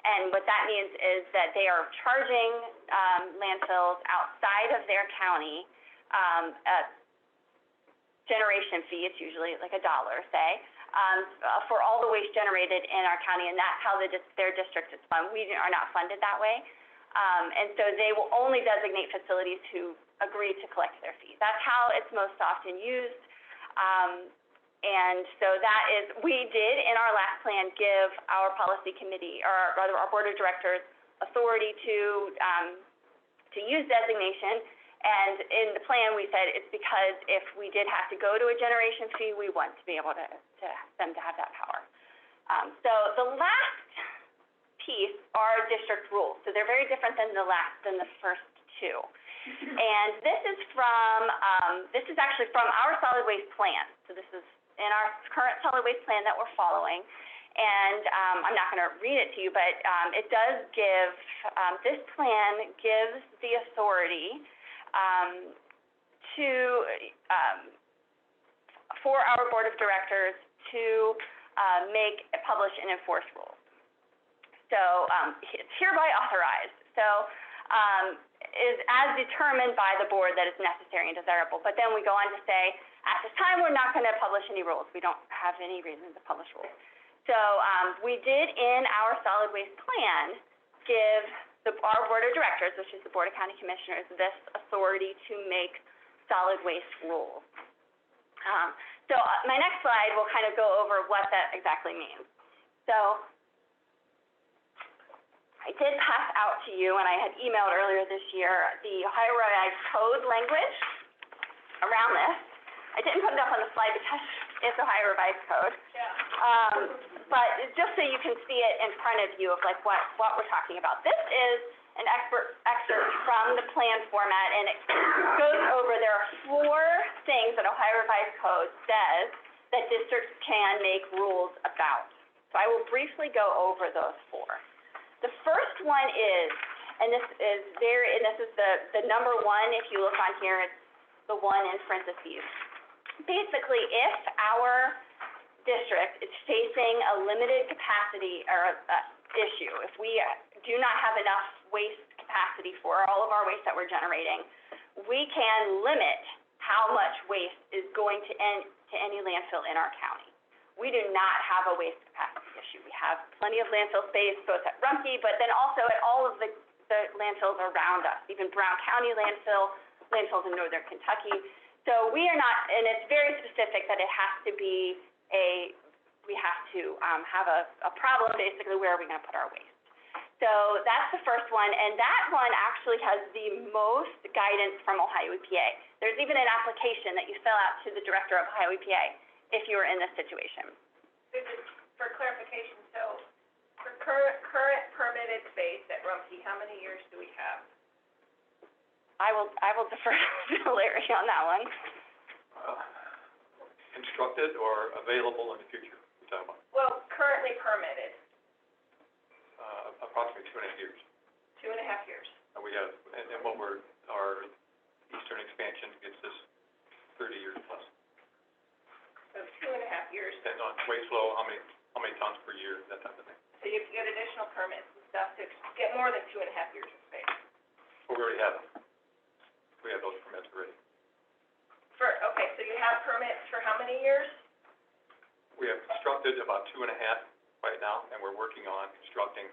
and what that means is that they are charging landfills outside of their county a generation fee. It's usually like $1, say, for all the waste generated in our county, and that's how their district is funded. We are not funded that way. And so they will only designate facilities who agree to collect their fees. That's how it's most often used. And so that is, we did in our last plan give our policy committee, or rather our board of directors, authority to use designation. And in the plan, we said it's because if we did have to go to a generation fee, we want to be able to them to have that power. So the last piece are district rules. So they're very different than the first two. And this is actually from our solid waste plan. So this is in our current solid waste plan that we're following. And I'm not going to read it to you, but it does give, this plan gives the authority for our board of directors to publish and enforce rules. So it's hereby authorized. So is as determined by the board that is necessary and desirable. But then we go on to say, at this time, we're not going to publish any rules. We don't have any reason to publish rules. So we did in our solid waste plan give our board of directors, which is the Board of County Commissioners, this authority to make solid waste rules. So my next slide will kind of go over what that exactly means. So I did pass out to you, and I had emailed earlier this year, the Ohio Revised Code language around this. I didn't put it up on the slide because it's Ohio Revised Code. But just so you can see it in front of you of like what we're talking about. This is an excerpt from the plan format, and it goes over, there are 4 things that Ohio Revised Code says that districts can make rules about. So I will briefly go over those 4. The first one is, and this is the number 1, if you look on here, it's the 1 in parentheses. Basically, if our district is facing a limited capacity or issue, if we do not have enough waste capacity for all of our waste that we're generating, we can limit how much waste is going to any landfill in our county. We do not have a waste capacity issue. We have plenty of landfill space, both at Rumpke, but then also at all of the landfills around us, even Brown County landfills in northern Kentucky. So we are not, and it's very specific that it has to be we have to have a problem, basically, where are we going to put our waste. So that's the first one, and that one actually has the most guidance from Ohio EPA. There's even an application that you fill out to the director of Ohio EPA if you are in this situation. For clarification, so for current permitted space at Rumpke, how many years do we have? I will defer to Larry on that one. Constructed or available in the future, you're talking about? Well, currently permitted, Approximately 2.5 years. 2.5 years. And we have, and what our eastern expansion gets us 30 years plus. So 2.5 years. Depends on waste flow, how many tons per year, that type of thing. So you have to get additional permits and stuff to get more than 2.5 years of space. Well, we already have them. We have those permits already. Okay, so you have permits for how many years? We have constructed about 2.5 right now, and we're working on constructing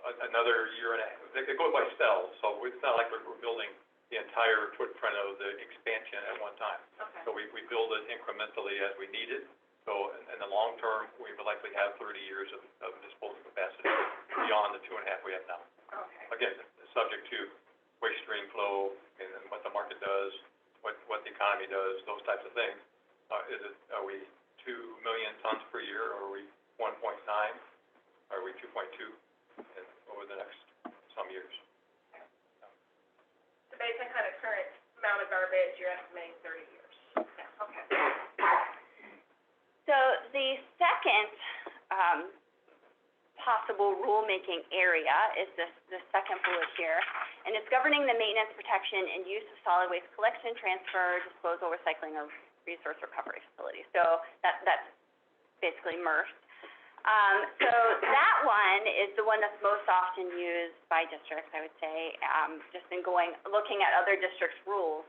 another year and a half. It goes by cells, so it's not like we're building the entire footprint of the expansion at one time. Okay. So we build it incrementally as we need it. So in the long term, we will likely have 30 years of disposal capacity beyond the 2.5 we have now. Okay. Again, subject to waste stream flow and then what the market does, what the economy does, those types of things. Are we 2 million tons per year, or are we 1.9? Are we 2.2 over the next some years? So based on kind of current amount of garbage, you're estimating 30 years. Yeah. Okay. So the second possible rulemaking area is the second bullet here, and it's governing the maintenance, protection, and use of solid waste collection, transfer, disposal, recycling, or resource recovery facilities. So that's basically MRF. So that one is the one that's most often used by districts, I would say, just in looking at other districts' rules.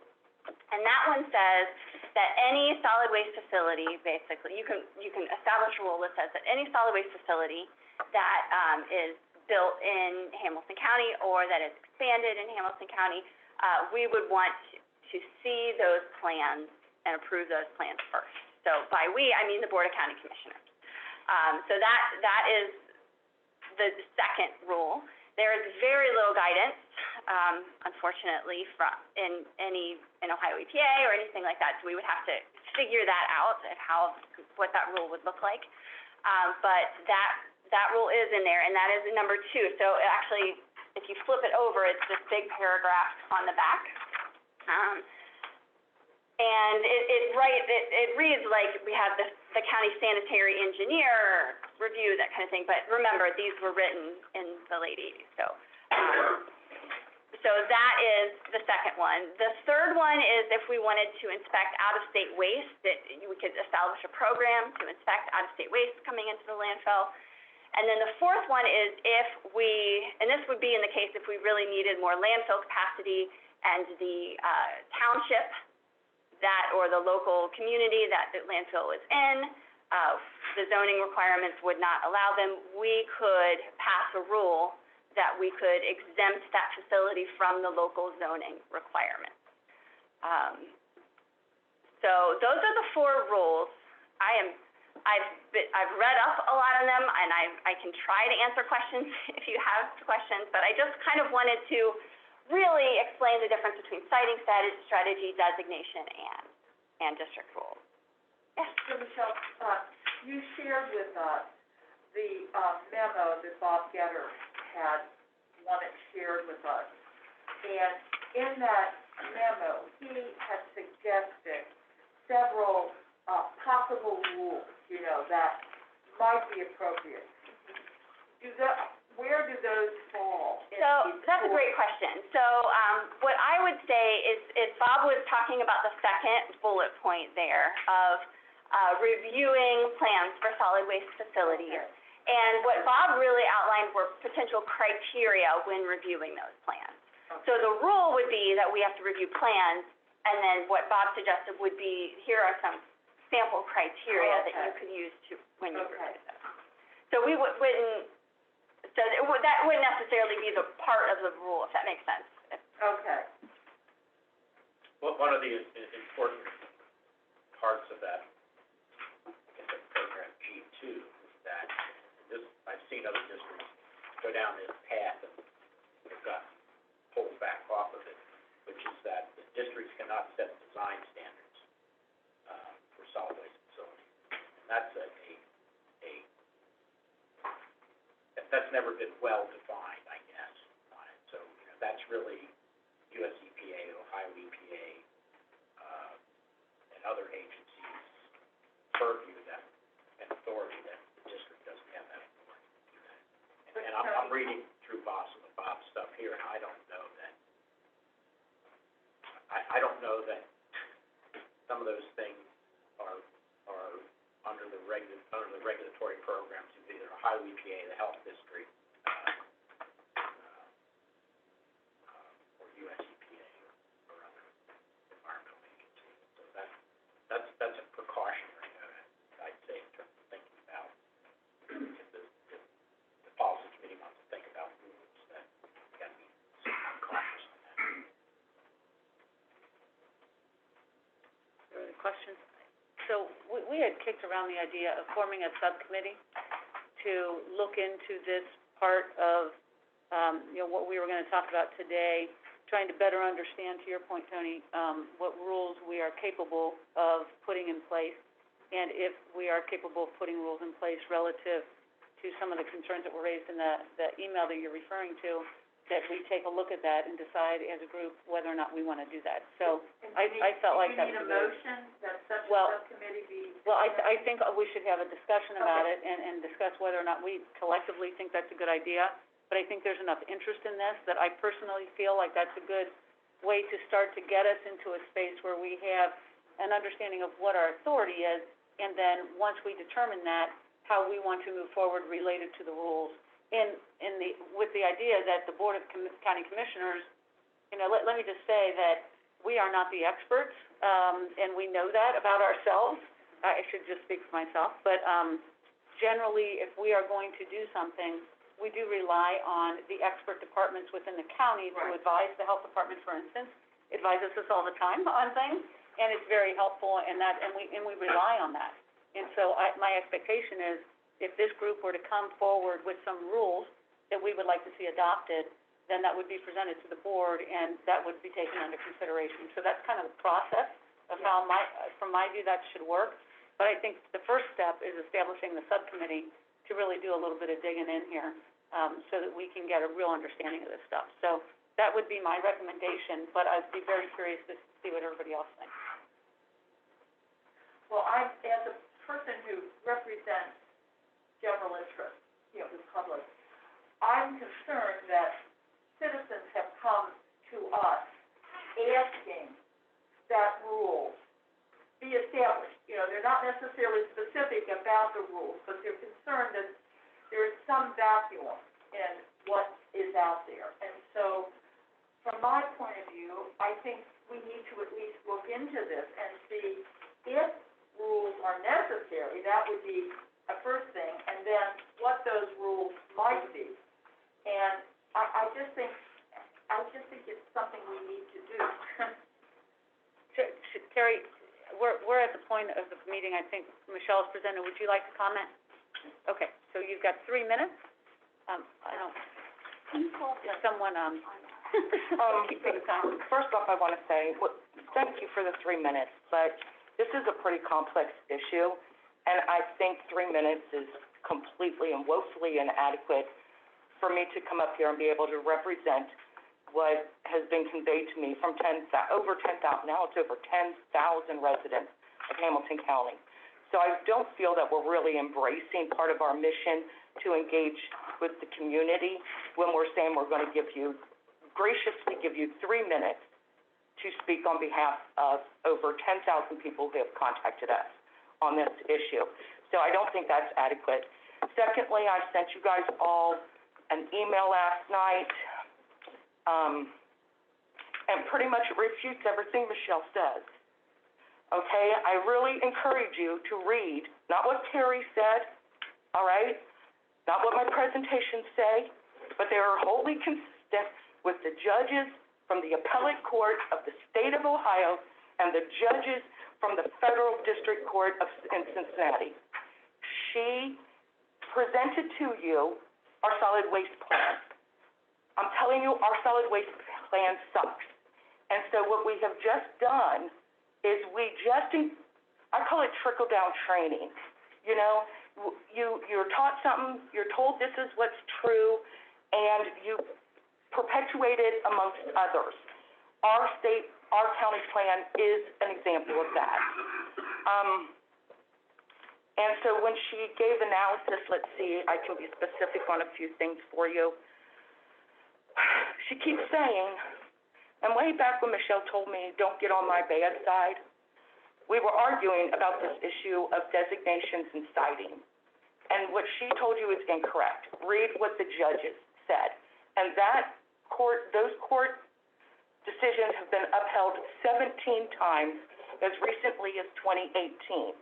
And that one says that any solid waste facility, basically, you can establish a rule that says that any solid waste facility that is built in Hamilton County or that is expanded in Hamilton County we would want to see those plans and approve those plans first. So by we, I mean the Board of County Commissioners. So that is the second rule. There is very little guidance, unfortunately, in Ohio EPA or anything like that. So we would have to figure that out at what that rule would look like. But that rule is in there, and that is number 2. So actually, if you flip it over, it's this big paragraph on the back. And it reads like we have the county sanitary engineer review, that kind of thing. But remember, these were written in the late 80s. So that is the second one. The third one is if we wanted to inspect out-of-state waste, that we could establish a program to inspect out-of-state waste coming into the landfill. And then the fourth one is and this would be in the case if we really needed more landfill capacity and the township or the local community that the landfill was in, the zoning requirements would not allow them, we could pass a rule that we could exempt that facility from the local zoning requirements. So those are the 4 rules. I've read up a lot of them, and I can try to answer questions if you have questions, but I just kind of wanted to really explain the difference between siting strategy, designation, and district rules. Yes? So Michelle, you shared with us the memo that Bob Getter had shared with us. And in that memo, he had suggested several possible rules, that might be appropriate. Where do those fall? So that's a great question. So what I would say is Bob was talking about the second bullet point there of reviewing plans for solid waste facilities. Okay. And what Bob really outlined were potential criteria when reviewing those plans. Okay. So the rule would be that we have to review plans, and then what Bob suggested would be, here are some sample criteria that you could use when you review them. So we wouldn't, that wouldn't necessarily be the part of the rule, if that makes sense. Okay. Well, one of the important parts of that, program G2, is that I've seen other districts go down this path and they've gotten pulled back off of it, which is that the districts cannot set design standards for solid waste facilities. And that's that's never been well defined, I guess. So that's really US EPA, Ohio EPA, and other agencies' purview and authority that the district doesn't have that authority to do that. And I'm reading through Bob's stuff here, and I don't know that some of those things are under the regulatory programs of either Ohio EPA, the health district, or US EPA or other environmental agencies. So that's a precautionary note, I'd say, in terms of thinking about if the policy committee wants to think about rules, that we got to be somewhat cautious on that. Any questions? So we had kicked around the idea of forming a subcommittee to look into this part of, what we were going to talk about today, trying to better understand, to your point, Tony, what rules we are capable of putting in place, and if we are capable of putting rules in place relative to some of the concerns that were raised in the email that you're referring to, that we take a look at that and decide as a group whether or not we want to do that. So I felt like that was a good. Do you need a motion that such a subcommittee be? Well, I think we should have a discussion about it and discuss whether or not we collectively think that's a good idea. But I think there's enough interest in this that I personally feel like that's a good way to start to get us into a space where we have an understanding of what our authority is, and then once we determine that, how we want to move forward related to the rules. With the idea that the Board of County Commissioners, let me just say that we are not the experts, and we know that about ourselves. I should just speak for myself, but generally, if we are going to do something, we do rely on the expert departments within the county to Right. advise the health department, for instance, advises us all the time on things, and it's very helpful, and we rely on that. And so my expectation is, if this group were to come forward with some rules that we would like to see adopted, then that would be presented to the board, and that would be taken under consideration. So that's kind of the process of how from my view, that should work. But I think the first step is establishing the subcommittee to really do a little bit of digging in here, so that we can get a real understanding of this stuff. So that would be my recommendation, but I'd be very curious to see what everybody else thinks. Well, as a person who represents general interest, the public, I'm concerned that citizens have come to us asking that rules be established. They're not necessarily specific about the rules, but they're concerned that there's some vacuum in what is out there. And so, from my point of view, I think we need to at least look into this and see if rules are necessary. That would be a first thing, and then what those rules might be. And I just think it's something we need to do. Terry, we're at the point of the meeting, I think Michelle's presented. Would you like to comment? Okay, so you've got 3 minutes. If someone, keep taking time. First off, I want to say, thank you for the 3 minutes, but this is a pretty complex issue, and I think 3 minutes is completely and woefully inadequate for me to come up here and be able to represent what has been conveyed to me from over 10,000, now it's over 10,000 residents of Hamilton County. So I don't feel that we're really embracing part of our mission to engage with the community when we're saying we're going to graciously give you 3 minutes to speak on behalf of over 10,000 people who have contacted us on this issue. So I don't think that's adequate. Secondly, I sent you guys all an email last night, and pretty much refutes everything Michelle says. Okay, I really encourage you to read, not what Terry said, all right, not what my presentations say, but they are wholly consistent with the judges from the appellate court of the state of Ohio and the judges from the federal district court in Cincinnati. She presented to you our solid waste plan. I'm telling you, our solid waste plan sucks. And so what we have just done is I call it trickle-down training. You're taught something, you're told this is what's true, and you perpetuate it amongst others. Our county plan is an example of that. And so when she gave analysis, let's see, I can be specific on a few things for you. She keeps saying, and way back when Michelle told me, don't get on my bad side, we were arguing about this issue of designations and citing. And what she told you is incorrect. Read what the judges said. And those court decisions have been upheld 17 times as recently as 2018.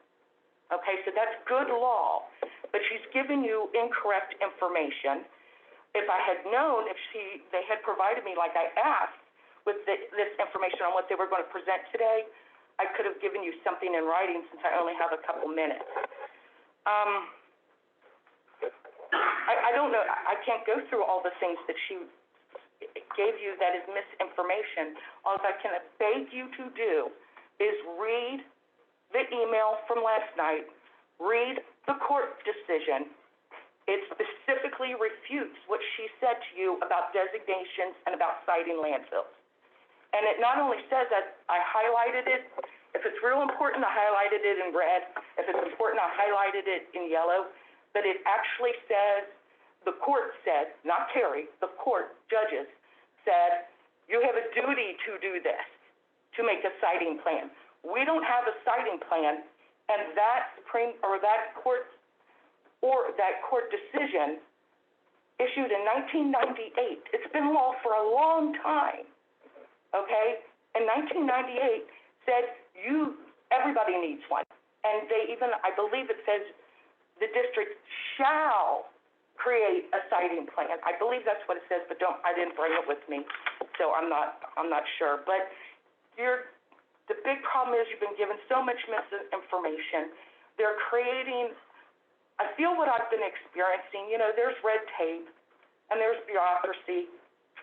Okay, so that's good law, but she's given you incorrect information. If I had known, they had provided me, like I asked, with this information on what they were going to present today, I could have given you something in writing since I only have a couple minutes. I don't know, I can't go through all the things that she gave you that is misinformation. All I can beg you to do is read the email from last night, read the court decision. It specifically refutes what she said to you about designations and about citing landfills. And it not only says that, I highlighted it. If it's real important, I highlighted it in red. If it's important, I highlighted it in yellow. But it actually says, the court said, not Terry, the court, judges, said, you have a duty to do this, to make a citing plan. We don't have a citing plan, and that court decision issued in 1998. It's been law for a long time, okay? In 1998 said everybody needs one. And they even, I believe it says, the district shall create a siting plan. I believe that's what it says, but I didn't bring it with me, so I'm not sure. But the big problem is you've been given so much misinformation. They're creating, I feel what I've been experiencing, there's red tape and there's bureaucracy.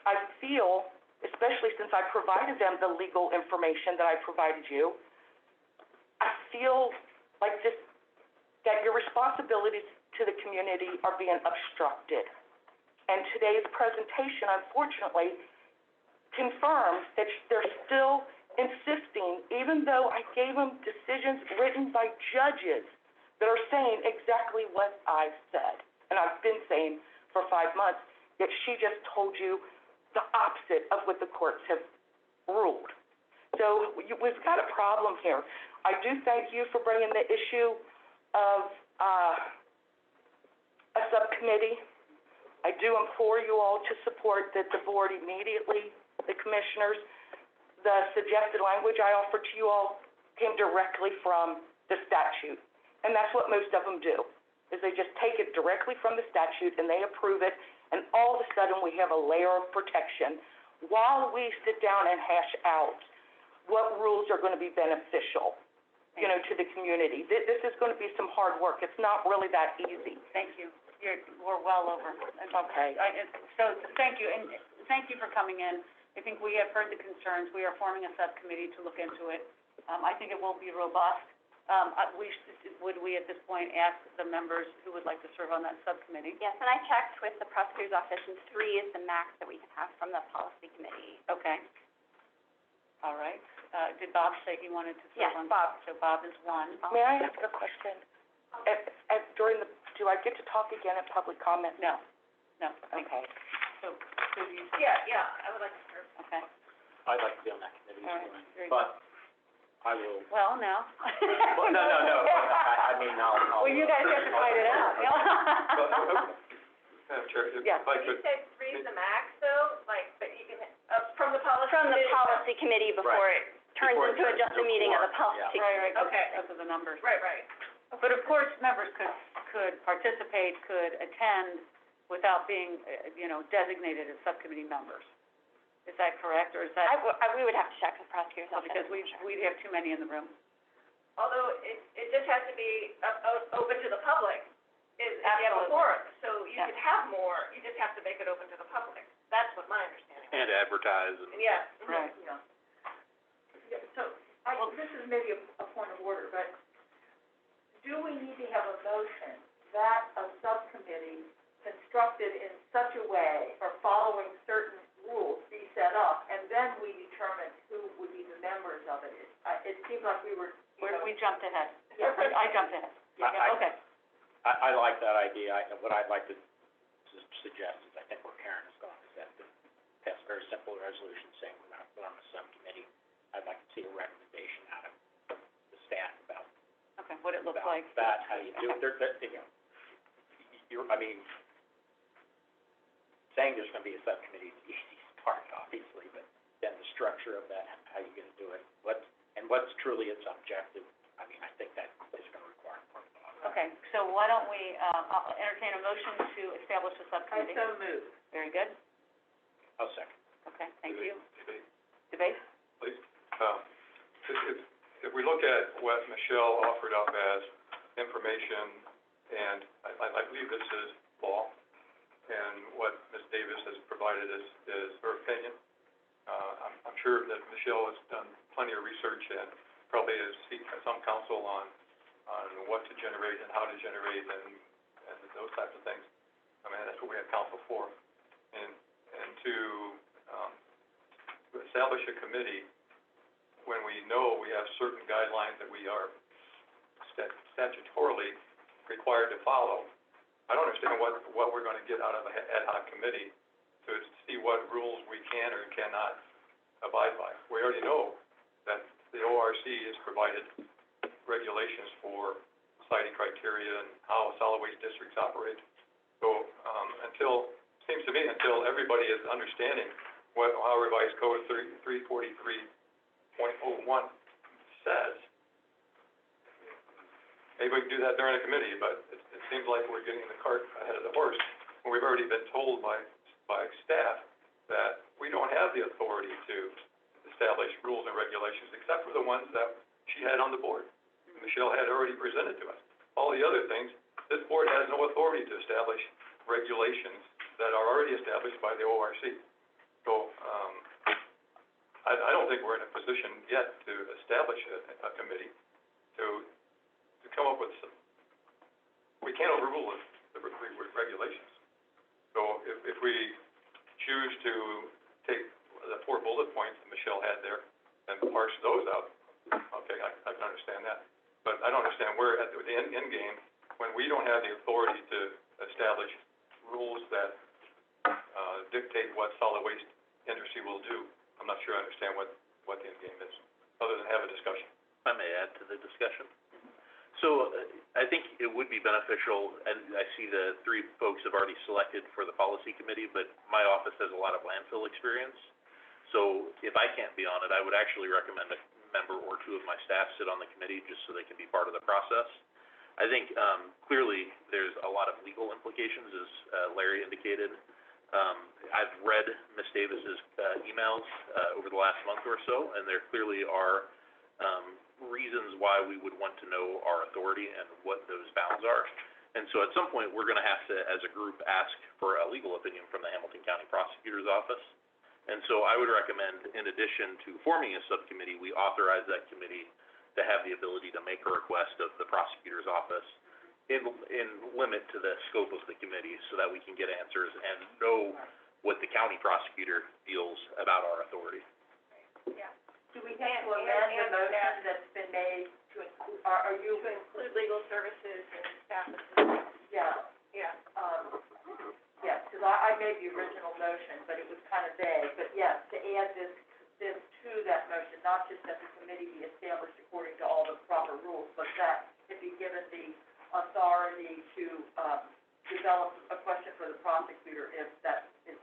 I feel, especially since I provided them the legal information that I provided you, I feel like that your responsibilities to the community are being obstructed. And today's presentation, unfortunately, confirms that they're still insisting, even though I gave them decisions written by judges that are saying exactly what I've said, and I've been saying for 5 months, yet she just told you the opposite of what the courts have ruled. So we've got a problem here. I do thank you for bringing the issue of a subcommittee. I do implore you all to support that the board immediately, the commissioners, the suggested language I offered to you all came directly from the statute. And that's what most of them do, is they just take it directly from the statute and they approve it, and all of a sudden we have a layer of protection while we sit down and hash out what rules are going to be beneficial, to the community. This is going to be some hard work. It's not really that easy. Thank you. We're well over. Okay. So thank you, and thank you for coming in. I think we have heard the concerns. We are forming a subcommittee to look into it. I think it will be robust. Would we at this point ask the members who would like to serve on that subcommittee? Yes, and I checked with the prosecutor's office, and 3 is the max that we can have from the policy committee. Okay. All right. Did Bob say he wanted to serve on? Yes, Bob. So Bob is 1. May I ask a question? Do I get to talk again at public comment? No. Okay. So you. Yeah, I would like to serve. Okay. I'd like to be on that committee, All right. Very good. but I will. Well, no. Well, no, I mean, I'll. Well, you guys have to fight it out. Madam Chair, if Yeah. I could, You said 3 is the max, though, but you can, from the policy From the committee? policy committee before it turns Before it into turns just a into meeting of the quorum, policy. Right, Okay. because of the numbers. Right. But of course, members could participate, could attend without being, designated as subcommittee members. Is that correct, or is that? We would have to check with the prosecutor's office. Because we'd have too many in the room. Although it just has to be open to the public, if you have a Absolutely. forum. So you Yeah. could have more, you just have to make it open to the public. That's what my understanding is. and advertise. Yeah. Right. Yeah. Yeah, so, this is maybe a point of order, but do we need to have a motion that a subcommittee constructed in such a way or following certain rules be set up, and then we determine who would be the members of it? It seems like we were, We jumped ahead. Yeah. I jumped ahead. I- Okay. I like that idea. What I'd like to suggest is, I think where Karen has gone, is that to pass a very simple resolution saying we're not forming a subcommittee. I'd like to see a recommendation out of the staff about Okay, what it looks like. that, how you do it. Saying there's gonna be a subcommittee is the easiest part, obviously, but then the structure of that, how you're gonna do it, what's truly its objective, I mean, I think that is gonna require more thought. Okay, so why don't we, I'll entertain a motion to establish a subcommittee. I so moved. Very good. I'll second. Okay, thank you. Debate. Debate? Please. If we look at what Michelle offered up as information, and I believe this is law, and what Ms. Davis has provided is her opinion. I'm sure that Michelle has done plenty of research and probably has seeked some counsel on what to generate and how to generate and those types of things. I mean, that's what we have counsel for. And to establish a committee when we know we have certain guidelines that we are statutorily required to follow, I don't understand what we're gonna get out of an ad hoc committee to see what rules we can or cannot abide by. We already know that the ORC has provided regulations for citing criteria and how solid waste districts operate. So, seems to me, until everybody is understanding how revised code 343.01 says, maybe we can do that during a committee, but it seems like we're getting the cart ahead of the horse when we've already been told by staff that we don't have the authority to establish rules and regulations, except for the ones that she had on the board. Michelle had already presented to us. All the other things, this board has no authority to establish regulations that are already established by the ORC. So, I don't think we're in a position yet to establish a committee to come up with some, we can't overrule the regulations. So if we choose to take the 4 bullet points that Michelle had there and parse those out, okay, I can understand that. But I don't understand where at the end game, when we don't have the authority to establish rules that dictate what solid waste industry will do. I'm not sure I understand what the end game is, other than have a discussion. If I may add to the discussion. So I think it would be beneficial, and I see the 3 folks have already selected for the policy committee, but my office has a lot of landfill experience. So if I can't be on it, I would actually recommend a member or 2 of my staff sit on the committee just so they can be part of the process. I think clearly there's a lot of legal implications, as Larry indicated. I've read Ms. Davis's emails over the last month or so, and there clearly are reasons why we would want to know our authority and what those bounds are. And so at some point, we're going to have to, as a group, ask for a legal opinion from the Hamilton County Prosecutor's Office. And so I would recommend, in addition to forming a subcommittee, we authorize that committee to have the ability to make a request of the prosecutor's office in limit to the scope of the committee so that we can get answers and know what the county prosecutor feels about our authority. Yeah. Do we have to amend the motion that's been made to include, are you? To include legal services and staff assistance. Yeah. Yeah. Yes, because I made the original motion, but it was kind of vague, but yes, to add this to that motion, not just that the committee be established according to all the proper rules, but that it be given the authority to, develop a question for the prosecutor if that is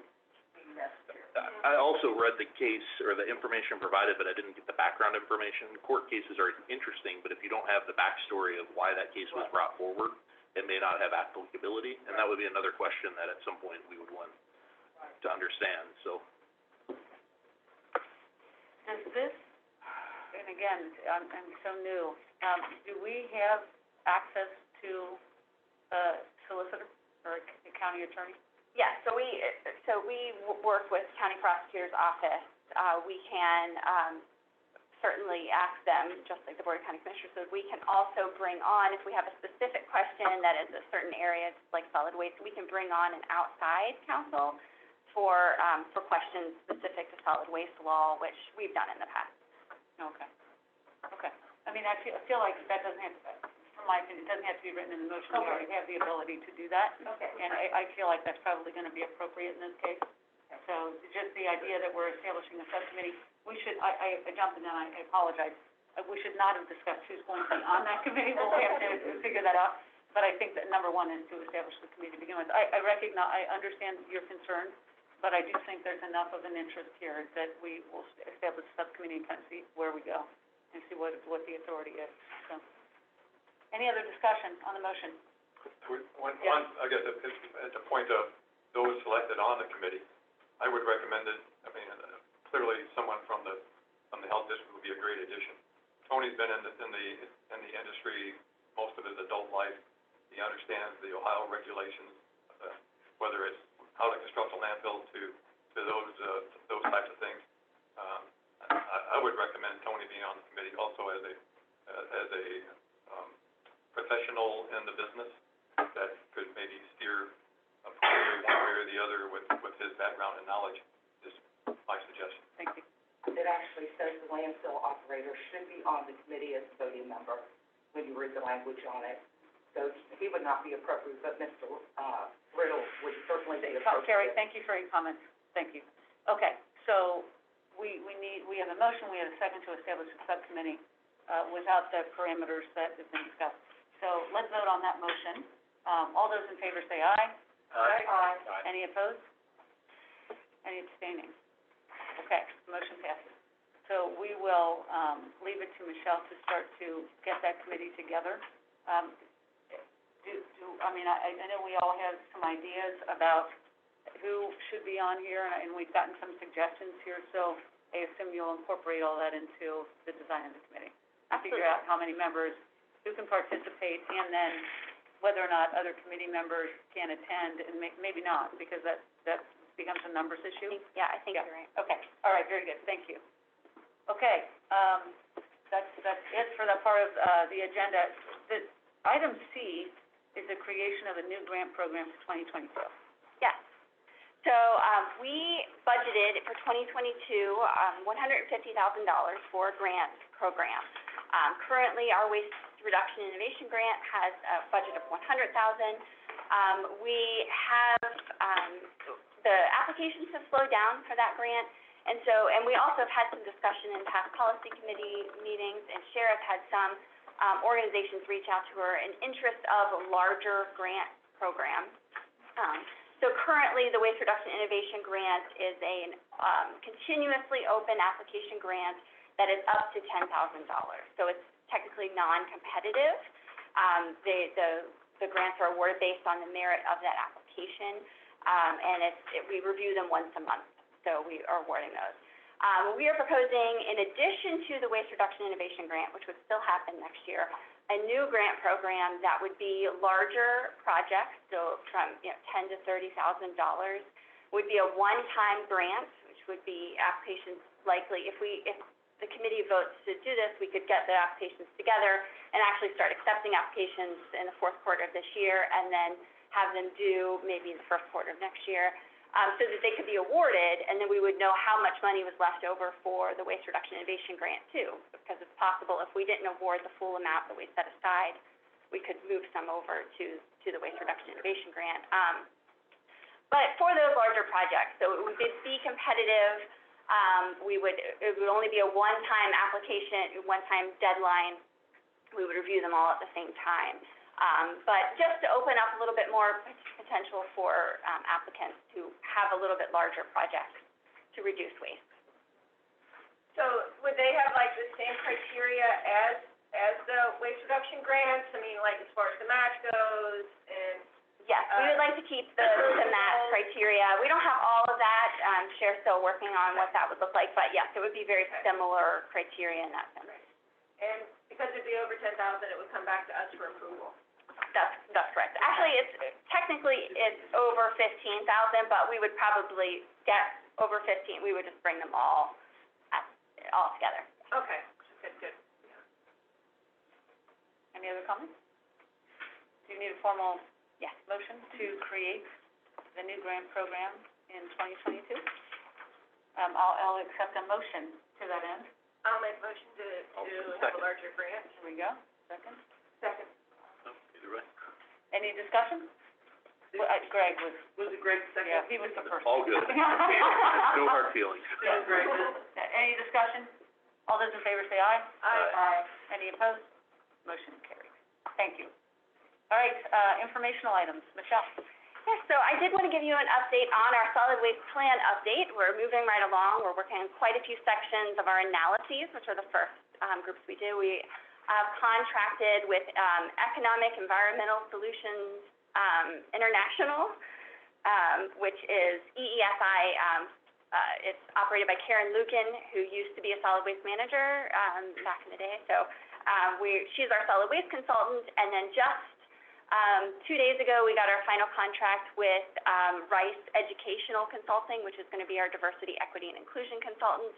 necessary. I also read the case or the information provided, but I didn't get the background information. Court cases are interesting, but if you don't have the backstory of why that case was brought forward, it may not have applicability, and that would be another question that at some point we would want to understand, so. Does this, and again, I'm so new, do we have access to a solicitor or a county attorney? Yeah, so we work with county prosecutor's office. We can certainly ask them, just like the Board of County Commissioners, so we can also bring on, if we have a specific question that is a certain area, like solid waste, we can bring on an outside counsel for questions specific to solid waste law, which we've done in the past. Okay. Okay. I mean, I feel like that doesn't have, from my opinion, it doesn't have to be written in the motion. We already have the ability to do that. Okay. And I feel like that's probably going to be appropriate in this case. So just the idea that we're establishing a subcommittee, we should, I jumped in and I apologize. We should not have discussed who's going to be on that committee. We'll have to figure that out. But I think that number one is to establish the committee to begin with. I recognize, I understand your concern, but I do think there's enough of an interest here that we will establish a subcommittee and kind of see where we go and see what the authority is. So, any other discussion on the motion? I guess at the point of those selected on the committee, I would recommend it. I mean, clearly someone from the health district would be a great addition. Tony's been in the industry most of his adult life. He understands the Ohio regulations, whether it's how to construct a landfill to those types of things. I would recommend Tony being on the committee also as a professional in the business that could maybe steer appropriately one way or the other with his background and knowledge. Just my suggestion. Thank you. It actually says the landfill operator should be on the committee as a voting member when you read the language on it. So he would not be appropriate, but Mr. Riddle would certainly be appropriate. Carrie, thank you for your comments. Thank you. Okay, so we have a motion, we have a second to establish a subcommittee, without the parameters that have been discussed. So let's vote on that motion. All those in favor say aye. Aye. Any opposed? Any abstaining? Okay, motion passes. So we will, leave it to Michelle to start to get that committee together. Do I know we all have some ideas about who should be on here, and we've gotten some suggestions here, so I assume you'll incorporate all that into the design of the committee. Figure out how many members, who can participate, and then whether or not other committee members can attend, and maybe not, because that becomes a numbers issue. I think you're right. Okay, all right, very good, thank you. Okay, that's it for that part of, the agenda. The, item C is the creation of a new grant program for 2022. Yes. So, we budgeted for 2022, $150,000 for a grant program. Currently, our Waste Reduction Innovation Grant has a budget of $100,000. We have, the applications have slowed down for that grant, and we also have had some discussion in past policy committee meetings, and Sheriff had some organizations reach out to her in interest of a larger grant program. So currently, the Waste Reduction Innovation Grant is a continuously open application grant that is up to $10,000. So it's technically non-competitive. The grants are awarded based on the merit of that application, and we review them once a month. So we are awarding those. We are proposing, in addition to the Waste Reduction Innovation Grant, which would still happen next year, a new grant program that would be larger projects, so from $10,000 to $30,000, would be a one-time grant, which would be applications likely, if the committee votes to do this, we could get the applications together and actually start accepting applications in the fourth quarter of this year, and then have them due maybe in the first quarter of next year. So that they could be awarded, and then we would know how much money was left over for the Waste Reduction Innovation Grant too, because it's possible if we didn't award the full amount that we set aside, we could move some over to the Waste Reduction Innovation Grant. But for those larger projects, so it would be competitive, it would only be a one-time application, one-time deadline. We would review them all at the same time. But just to open up a little bit more potential for applicants to have a little bit larger projects to reduce waste. So would they have like the same criteria as the waste reduction grants? I mean, like as far as the match goes and... Yes, we would like to keep the match criteria. We don't have all of that. Cher's still working on what that would look like, but yes, it would be very similar criteria in that sense. And because it'd be over 10,000, it would come back to us for approval. That's correct. Actually, it's over 15,000, but we would probably get over 15. We would just bring them all together. Okay, good. Any other comments? Do you need a formal motion to create the new grant program in 2022? I'll accept a motion to that end. I'll make a motion to have a larger grant. Here we go. Second. Either way. Any discussion? Greg was it Greg second? Yeah, he was the first. All good. No hard feelings. Yeah, Greg. Any discussion? All those in favor say aye. Aye. Any opposed? Motion carried. Thank you. All right, informational items. Michelle? Yes, so I did want to give you an update on our solid waste plan update. We're moving right along. We're working on quite a few sections of our analyses, which are the first groups we do. We contracted with Economic Environmental Solutions International, which is EESI. It's operated by Karen Lucan, who used to be a solid waste manager back in the day. So she's our solid waste consultant, and then just 2 days ago, we got our final contract with Rice Educational Consulting, which is going to be our diversity, equity, and inclusion consultant.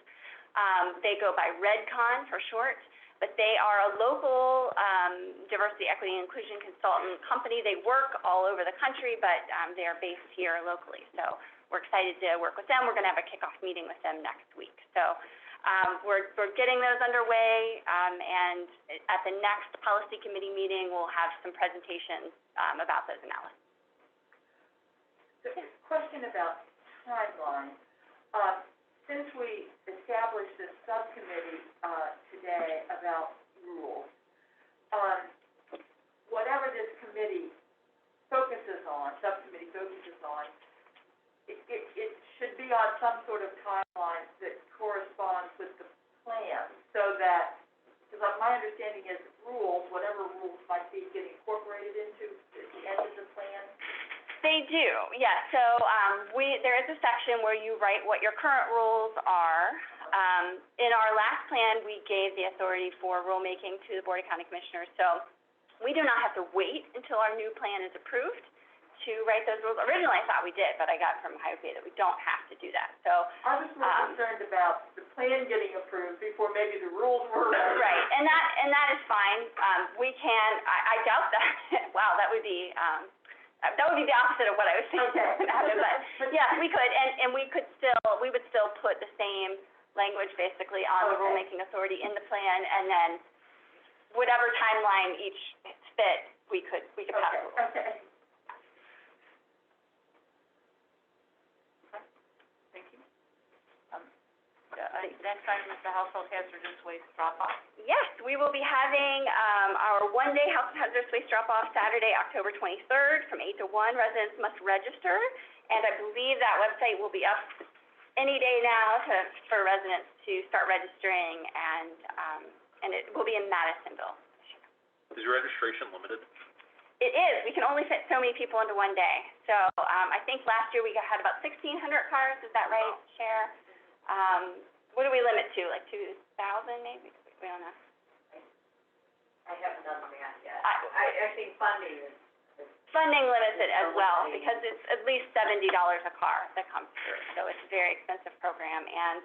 They go by REDCON for short, but they are a local diversity, equity, and inclusion consultant company. They work all over the country, but they are based here locally. So we're excited to work with them. We're going to have a kickoff meeting with them next week. So we're getting those underway, and at the next policy committee meeting, we'll have some presentations about those analyses. So, question about timeline. Since we established this subcommittee today about rules, whatever this committee focuses on, subcommittee focuses on, it should be on some sort of timeline that corresponds with the plan, so that, because my understanding is rules, whatever rules might be, get incorporated into the end do, yeah, so, there is a section where you write what your current rules are. In our last plan, we gave the authority for rulemaking to the Board of County Commissioners, so we do not have to wait until our new plan is approved to write those rules. Originally, I thought we did, but I got from Ohio State that we don't have to do that, so. I was more concerned about the plan getting approved before maybe the rules were. Right, and that is fine, we can, I doubt that, wow, that would be the opposite of what I was thinking. Okay. But, yes, we could, and we would still put the same language basically on the Okay. rulemaking authority in the plan, and then whatever timeline each fit, we could pass the rules. Okay. Thank you. Next item is the household hazardous waste drop-off. Yes, we will be having, our one-day health and hazardous waste drop-off Saturday, October 23rd, from 8 to 1. Residents must register, and I believe that website will be up any day now for residents to start registering, and it will be in Madisonville. Is registration limited? It is, we can only fit so many people into one day. So, I think last year we had about 1,600 cars, is that right, Cher? What do we limit to, like 2,000 maybe? We don't know. I haven't done the math yet. I think funding is. Funding limits it as well, because it's at least $70 a car that comes through, so it's a very expensive program, and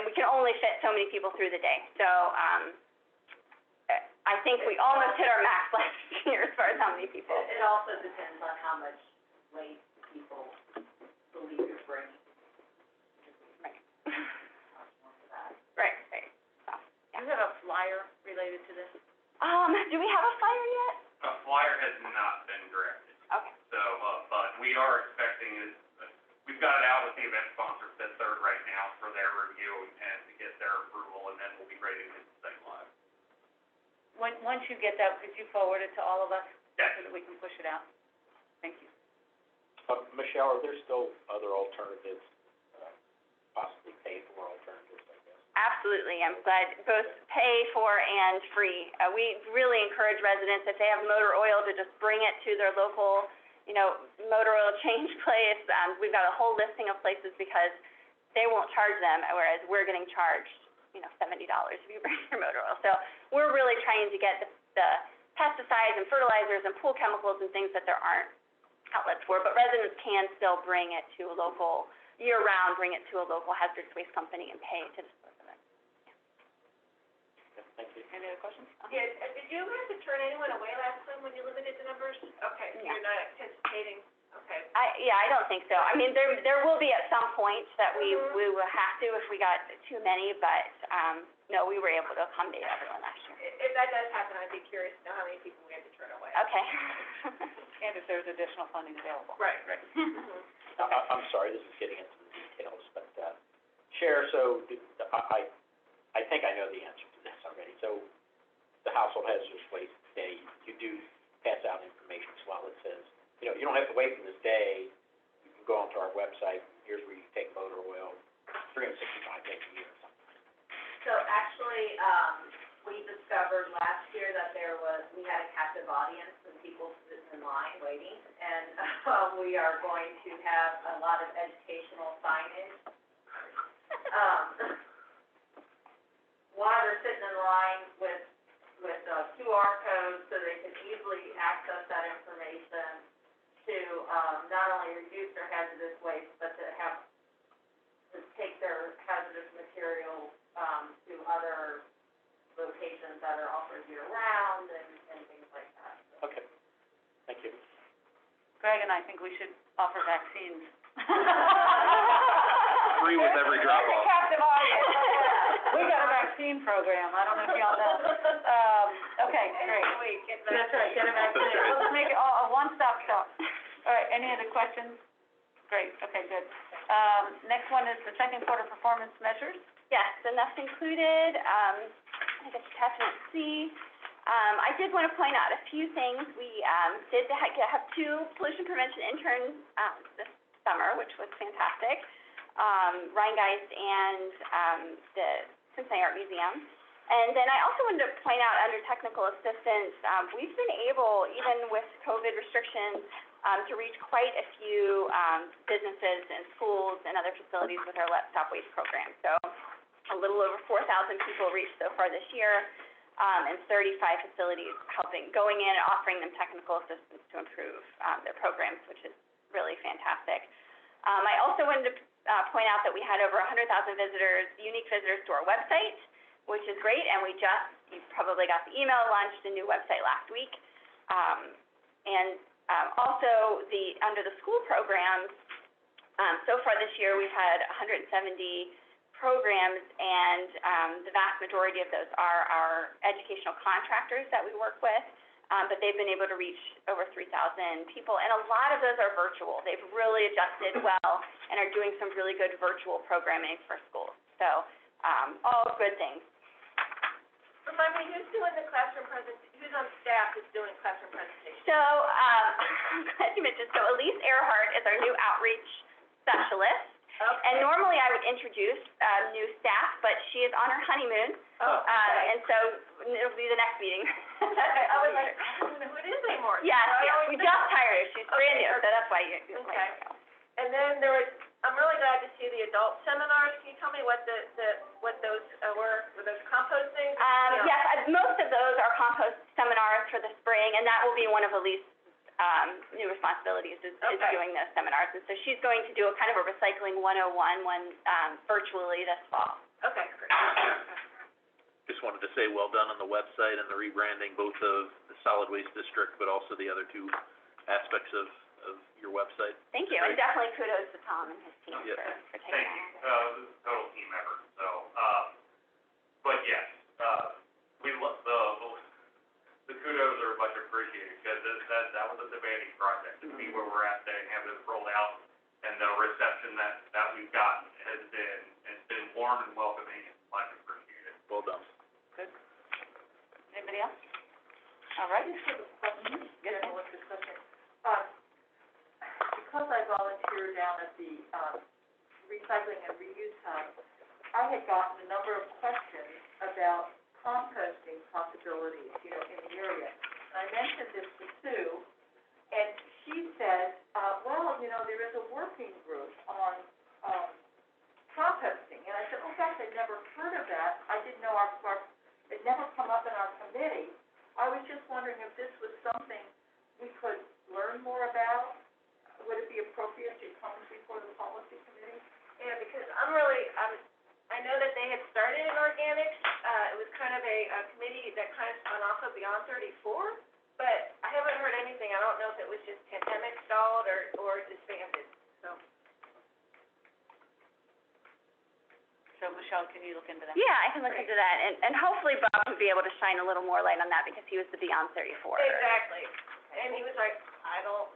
we can only fit so many people through the day, so, I think we almost hit our max last year as far as how many people. It also depends on how much waste people believe you're bringing. Right. Right, so, Do you have a flyer related to this? do we have a flyer yet? A flyer has not been directed, Okay. so, but we are expecting, we've got it out with the event sponsor, Fifth Third, right now for their review and to get their approval, and then we'll be ready to hit the thing live. Once you get that, could you forward it to all of us? Yes. So that we can push it out? Thank you. Michelle, are there still other alternatives, possibly paid-for alternatives, I guess? Absolutely, I'm glad, both pay for and free. We really encourage residents, if they have motor oil, to just bring it to their local, motor oil change place. We've got a whole listing of places because they won't charge them, whereas we're getting charged, $70 if you bring your motor oil. So we're really trying to get the pesticides and fertilizers and pool chemicals and things that there aren't outlets for, but residents can still bring it to a local, year-round, bring it to a local hazardous waste company and pay to dispose of it. Thank you. Any other questions? Yeah, did you have to turn anyone away last time when you limited the numbers? Okay, so Yeah. you're not anticipating, okay. I don't think so. I mean, there will be at some point that we will have to if we got too many, but, no, we were able to accommodate everyone last year. If that does happen, I'd be curious to know how many people we had to turn away. Okay. And if there's additional funding available. Right. I'm sorry, this is getting into the details, but, Chair, so, I think I know the answer to this already. So, the household hazardous waste day, you do pass out information, so while it says, you don't have to wait for this day, you can go onto our website, here's where you take motor oil, 365 days a year or something. So actually, we discovered last year that we had a captive audience of people sitting in line waiting, and, we are going to have a lot of educational signage. While they're sitting in line with QR codes so they can easily access that information to, not only reduce their hazardous waste, but to take their hazardous materials, to other locations that are offered year-round and things like that. Okay, thank you. Greg and I think we should offer vaccines. Free with every drop-off. Captive audience. We got a vaccine program, I don't know if y'all know. Okay, great. That's right, get a vaccine. Let's make it a one-stop shop. All right, any other questions? Great, okay, good. Next one is the second quarter performance measures. Yes, and that's included, I guess attachment C. I did want to point out a few things. We, did have 2 pollution prevention interns, this summer, which was fantastic. Ryan Geist and, the Cincinnati Art Museum. And then I also wanted to point out, under technical assistance, we've been able, even with COVID restrictions, to reach quite a few businesses and schools and other facilities with our Let's Stop Waste program. So a little over 4,000 people reached so far this year, and 35 facilities going in and offering them technical assistance to improve their programs, which is really fantastic. I also wanted to point out that we had over 100,000 unique visitors to our website, which is great, and you probably got the email, launched a new website last week. Also, under the school programs, so far this year, we've had 170 programs, and the vast majority of those are our educational contractors that we work with, but they've been able to reach over 3,000 people, and a lot of those are virtual. They've really adjusted well and are doing some really good virtual programming for schools. So, all good things. Remind me, who's doing the classroom who's on staff who's doing classroom presentations? So, I'm glad you mentioned, so Elise Earhart is our new outreach specialist. Okay. And normally I would introduce new staff, but she is on her honeymoon. Oh, okay. And so it'll be the next meeting. I was like, I don't know who it is anymore. Yes, we just hired her, she's brand new, so that's why you. Okay. And then I'm really glad to see the adult seminars. Can you tell me what what those were? Were those compost things? Yes, most of those are compost seminars for the spring, and that will be one of Elise's new responsibilities is doing those seminars. And so she's going to do a kind of a recycling 101 one virtually this fall. Okay, great. Just wanted to say well done on the website and the rebranding, both of the solid waste district, but also the other two aspects of your website. Thank you, and definitely kudos to Tom and his team Yeah. for taking Thank that. you, this is a total team effort, so, but yes, we love, the kudos are much appreciated, because that was a demanding project, to see where we're at today and have this rolled out, and the reception that we've gotten has been warm and welcoming, and much appreciated. Well done. Good. Anybody else? All right. Yes, what's the question? Because I volunteer down at the recycling and reuse hub, I had gotten a number of questions about composting possibilities, in the area. And I mentioned this to Sue, and she said, well, there is a working group on composting. And I said, oh gosh, I'd never heard of that. I didn't know it never come up in our committee. I was just wondering if this was something we could learn more about. Would it be appropriate to come before the policy committee? Yeah, because I know that they had started in organics. It was kind of a committee that kind of spun off of Beyond 34, but I haven't heard anything. I don't know if it was just pandemic stalled or disbanded, so. So Michelle, can you look into that? Yeah, I can look into that, and hopefully Bob would be able to shine a little more light on that, because he was the Beyond 34. Exactly. And he was like, I don't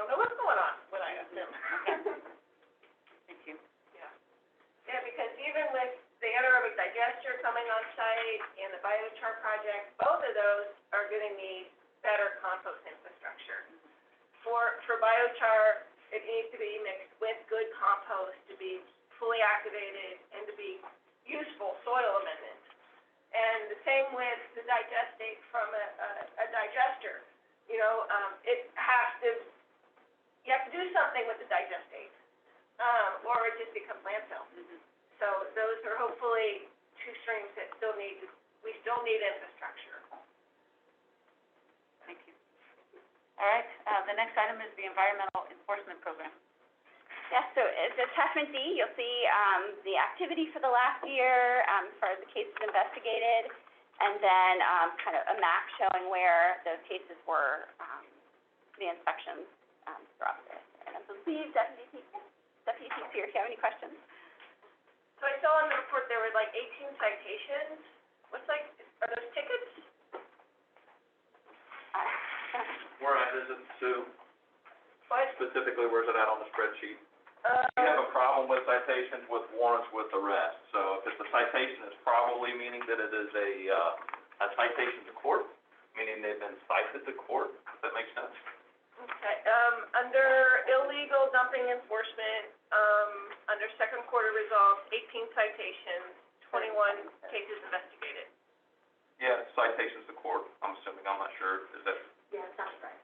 know what's going on when I asked him. Thank you. Yeah, because even with the anaerobic digester coming on site and the biochar project, both of those are gonna need better compost infrastructure. For biochar, it needs to be mixed with good compost to be fully activated and to be useful soil amendment. And the same with the digestate from a digester. You have to do something with the digestate, or it just becomes landfill. So those are hopefully two streams that we still need infrastructure. Thank you. All right, the next item is the Environmental Enforcement Program. Yes, so it's attachment D, you'll see the activity for the last year, as far as the cases investigated, and then kind of a map showing where those cases were, the inspections throughout this. And I believe Deputy Pete's here, if you have any questions. So I saw in the report there were like 18 citations. Are those tickets? Where I visit Sue, What? specifically, where's it at on the spreadsheet? We have a problem with citations with warrants with arrest. So if it's a citation, it's probably meaning that it is a citation to court, meaning they've been cited to court, if that makes sense. Okay, under illegal dumping enforcement, under second quarter results, 18 citations, 21 cases investigated. citations to court, I'm assuming, I'm not sure, is that, Yes, that's right.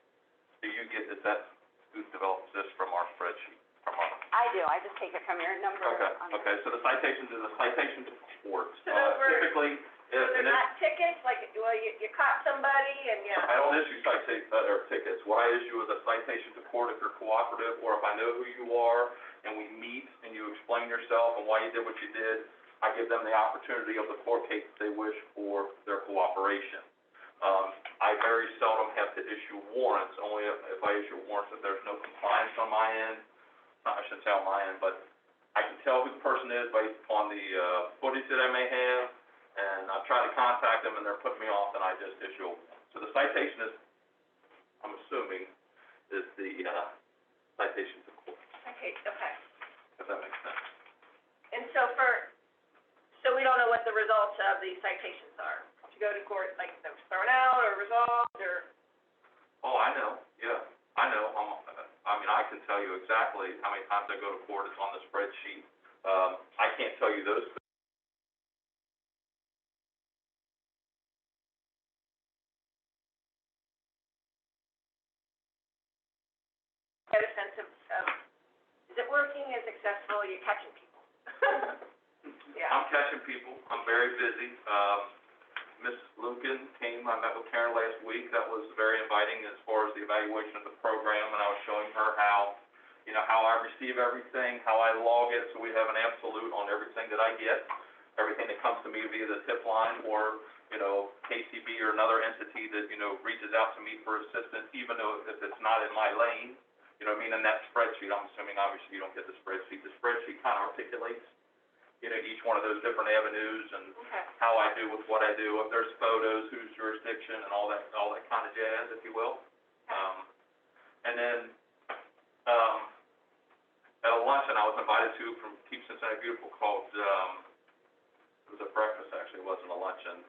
do you get, is that, who develops this from our spreadsheet, from our? I do, I just take it from your number Okay, on the. okay, so the citations is a citation to court. So those were- Typically, So if, they're and if, not tickets, like, well, you caught somebody and you. I don't issue or tickets. What I issue is a citation to court if you're cooperative, or if I know who you are, and we meet, and you explain yourself and why you did what you did, I give them the opportunity of the court case if they wish for their cooperation. I very seldom have to issue warrants, only if I issue warrants if there's no compliance on my end. I shouldn't say on my end, but I can tell who the person is based upon the, footage that I may have, and I've tried to contact them and they're putting me off, and I just issue. So the citation is, I'm assuming, is the, citation to court, Okay, if that makes sense. and so we don't know what the results of these citations are. To go to court, like, that was thrown out or resolved, or? Oh, I know, yeah, I know, I mean, I can tell you exactly how many times I go to court, it's on the spreadsheet. I can't tell you those. Get a sense of, is it working, is it successful, you're catching people? Yeah. I'm catching people, I'm very busy. Mrs. Lucan came, I met with Karen last week, that was very inviting as far as the evaluation of the program, and I was showing her how, you know, how I receive everything, how I log it, so we have an absolute on everything that I get, everything that comes to me via the tip line, or, you know, KCB or another entity that, you know, reaches out to me for assistance, even though if it's not in my lane, you know what I mean, in that spreadsheet, I'm assuming obviously you don't get the spreadsheet kind of articulates, you know, each one of those different avenues and Okay. how I do with what I do, if there's photos, whose jurisdiction, and all that kind of jazz, if you will. And then, at a luncheon I was invited to from Keep Cincinnati Beautiful called, it was a breakfast actually, it wasn't a luncheon.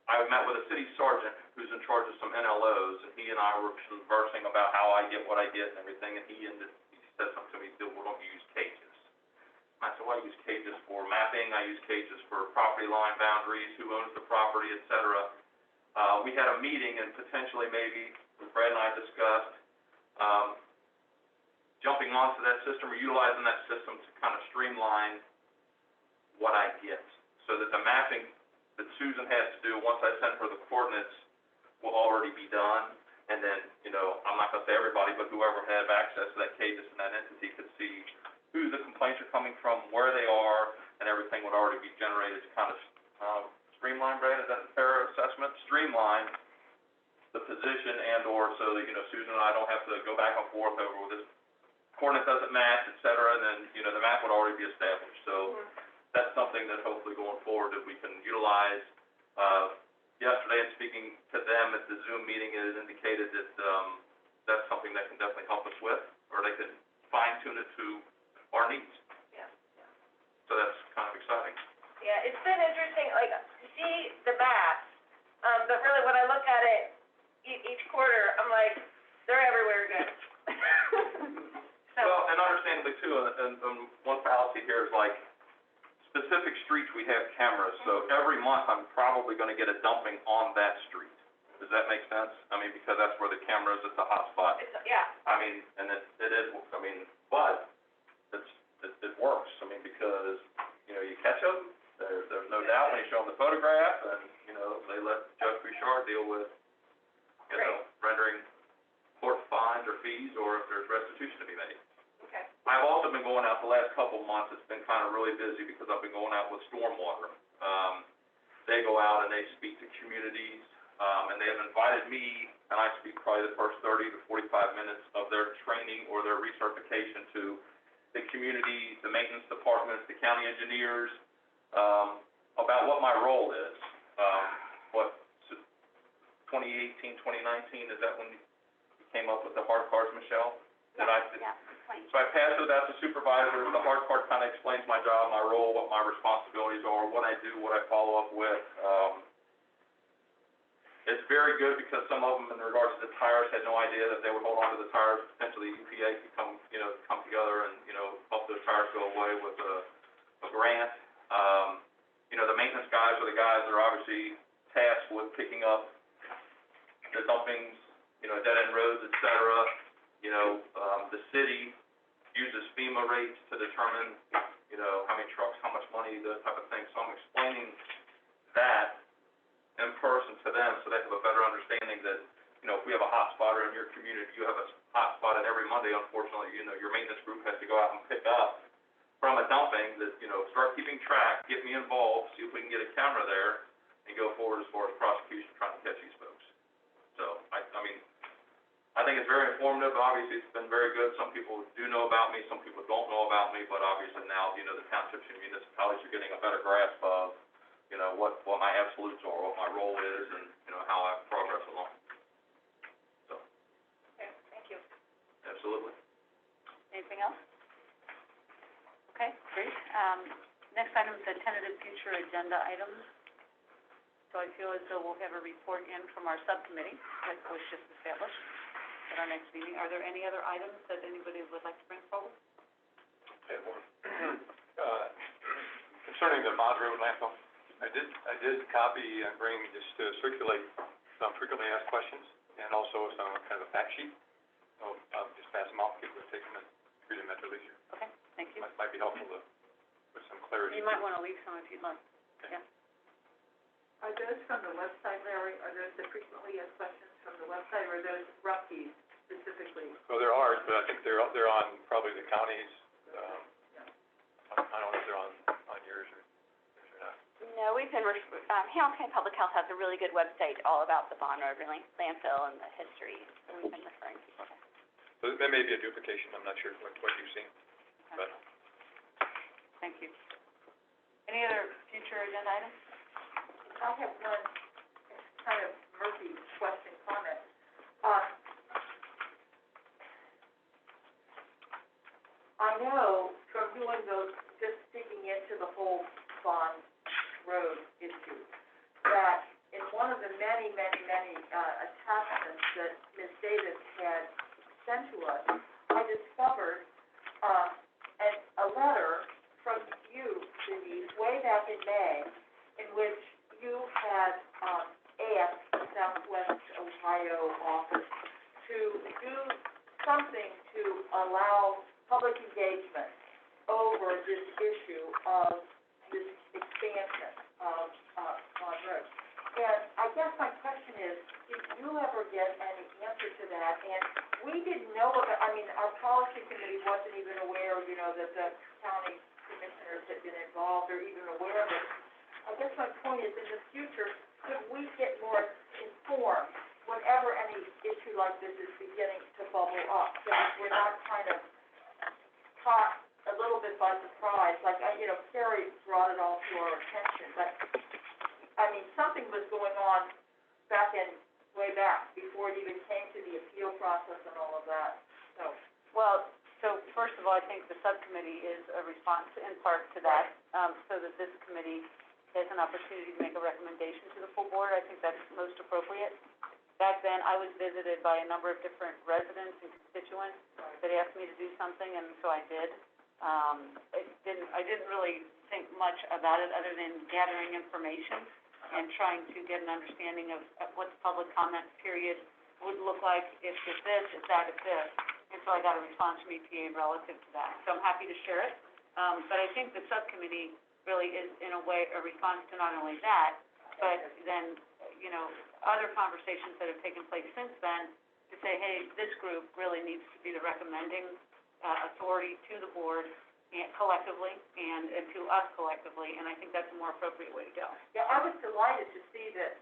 I met with a city sergeant who's in charge of some NLOs, and he and I were conversing about how I get what I get and everything, and he said something to me, Bill, we don't use cages. I said, well, I use cages for mapping, I use cages for property line boundaries, who owns the property, et cetera. We had a meeting, and potentially maybe, Brad and I discussed, jumping onto that system or utilizing that system to kind of streamline what I get, so that the mapping that Susan has to do, once I send her the coordinates, will already be done, and then, you know, I'm not gonna say everybody, but whoever had access to that cages and that entity could see who the complaints are coming from, where they are, and everything would already be generated to kind of, streamline, Brad, is that a fair assessment? Streamline the position and/or so that, you know, Susan and I don't have to go back and forth over this coordinate doesn't match, et cetera, and then, you know, the map would already be established, so that's something that hopefully going forward that we can utilize. Yesterday, in speaking to them at the Zoom meeting, it is indicated that, that's something that can definitely help us with, or they could fine tune it to our needs. Yeah. So that's kind of exciting. Yeah, it's been interesting, like, to see the maps, but really when I look at it each quarter, I'm like, they're everywhere again. So. Well, and understandably too, and one fallacy here is like, specific streets we have cameras, so every month I'm probably gonna get a dumping on that street. Does that make sense? I mean, because that's where the camera is, it's a hot spot. Yeah. I mean, and it is, I mean, but it works, I mean, because, you know, you catch them, there's no doubt when you show them the photograph, and, you know, they let Judge Bouchard deal with, you know, rendering court fines or fees, or if there's restitution to be made. Okay. I've also been going out the last couple of months, it's been kind of really busy because I've been going out with stormwater. They go out and they speak to communities, and they have invited me, and I speak probably the first 30 to 45 minutes of their training or their recertification to the communities, the maintenance departments, the county engineers, about what my role is. 2018, 2019, is that when you came up with the hard cards, Michelle? Yeah. So I passed it out to supervisors. The hard part kind of explains my job, my role, what my responsibilities are, what I do, what I follow up with. It's very good because some of them, in regards to the tires, had no idea that they would hold on to the tires. Potentially, EPA could come together and, you know, help those tires go away with a grant. You know, the maintenance guys are the guys that are obviously tasked with picking up the dumpings, you know, dead-end roads, et cetera. You know, the city uses FEMA rates to determine, you know, how many trucks, how much money, those type of things. So I'm explaining that in person to them, so they have a better understanding that, you know, if we have a hot spotter in your community, you have a hot spot, and every Monday, unfortunately, you know, your maintenance group has to go out and pick up from a dumping, that, you know, start keeping track, get me involved, see if we can get a camera there, and go forward as far as prosecution, trying to catch these folks. So, I mean, I think it's very informative. Obviously, it's been very good. Some people do know about me, some people don't know about me, but obviously now, you know, the townships and municipalities are getting a better grasp of, you know, what my absolutes are, what my role is, and, you know, how I progress along. So. Okay, thank you. Absolutely. Anything else? Okay, great. Next item is the tentative future agenda items. So I feel as though we'll have a report in from our subcommittee, like was just established at our next meeting. Are there any other items that anybody would like to bring forward? I have one. Concerning the Bond Road landfill, I did copy and bring, just to circulate some frequently asked questions, and also some kind of a fact sheet. So I'll just pass them out, people will take them and read them at their leisure. Okay, thank you. Might be helpful to put some clarity. You might want to leave some if you'd like. Okay. Yeah. Are those from the website, Larry? Are those the frequently asked questions from the website, or are those Ruckies specifically? Well, they're ours, but I think they're on probably the counties. I don't know if they're on yours or not. No, we've been, Hamilton County Public Health has a really good website all about the Bond Road landfill and the history, so we've been referring people to. So there may be a duplication, I'm not sure what you've seen, but. Thank you. Any other future agenda items? I have one kind of murky question, comment. I know from doing those, just digging into the whole Bond Road issue, that in one of the many attachments that Ms. Davis had sent to us, I discovered a letter from you, Denise, way back in May, in which you had asked the Southwest Ohio office to do something to allow public engagement over this issue of this expansion of Bond Road. And I guess my question is, did you ever get any answer to that? And we didn't know about, I mean, our policy committee wasn't even aware, you know, that the county commissioners had been involved or even aware of it. I guess my point is, in the future, could we get more informed whenever any issue like this is beginning to bubble up, so that we're not kind of caught a little bit by surprise, like, you know, Carrie brought it all to our attention, but, I mean, something was going on way back, before it even came to the appeal process and all of that, so. Well, so first of all, I think the subcommittee is a response in part to that, so that this committee has an opportunity to make a recommendation to the full board. I think that's most appropriate. Back then, I was visited by a number of different residents and constituents that asked me to do something, and so I did. I didn't really think much about it other than gathering information and trying to get an understanding of what the public comment period would look like if it's this, if that, if this. And so I got a response from EPA relative to that. So I'm happy to share it. But I think the subcommittee really is, in a way, a response to not only that, but then, you know, other conversations that have taken place since then to say, hey, this group really needs to be the recommending authority to the board and collectively and to us collectively, and I think that's a more appropriate way to go. Yeah, I was delighted to see that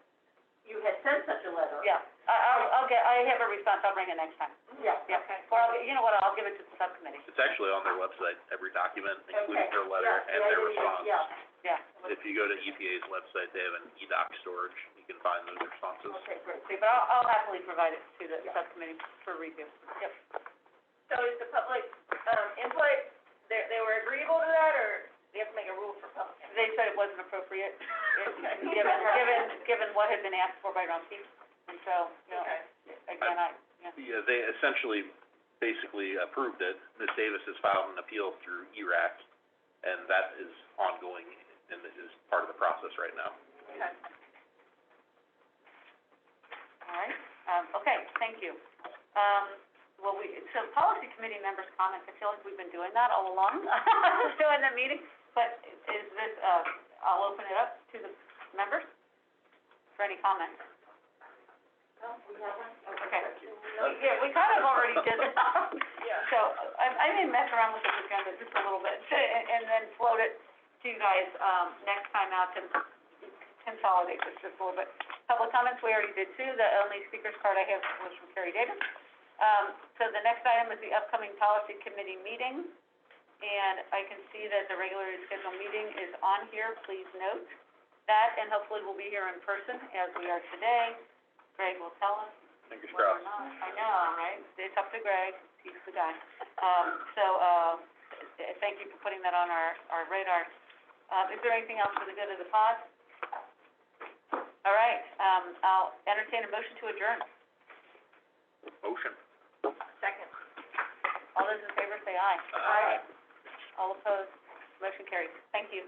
you had sent such a letter. Yeah, I have a response, I'll bring it next time. Yeah, Yeah, okay. or you know what, I'll give it to the subcommittee. It's actually on their website, every document, including Okay. their letter Yeah, and yeah, their yeah, response. Yeah, Yeah. If you go to EPA's website, they have an e-doc storage, you can find those responses. okay, great. See, but I'll happily provide it to the subcommittee for review. Yep. So is the public, input, they were agreeable to that, or do you have to make a rule for public input? They said it wasn't appropriate, given what had been asked for by Rumpke, and so, you know, again, Yeah, they essentially basically approved it. Ms. Davis has filed an appeal through ERAC, and that is ongoing and is part of the process right now. Okay. So policy committee members' comments, I feel like we've been doing that all along, doing the meeting, but is this, I'll open it up to the members for any comments. Okay. Yeah, we kind of already did that. So, I may mess around with the agenda just a little bit, and then float it to you guys, next time out to consolidate this just a little bit. Public comments, we already did too. The only speaker's card I have was from Carrie Davis. So the next item is the upcoming policy committee meeting, and I can see that the regularly scheduled meeting is on here. Please note that, and hopefully we'll be here in person as we are today. Greg will tell us Fingers whether or crossed. not. I know, right? It's up to Greg. He's the guy. Thank you for putting that on our radar. Is there anything else for the good of the pod? All right, I'll entertain a motion to adjourn. Motion. Second. All those in favor say aye. Aye. All opposed, motion carries. Thank you.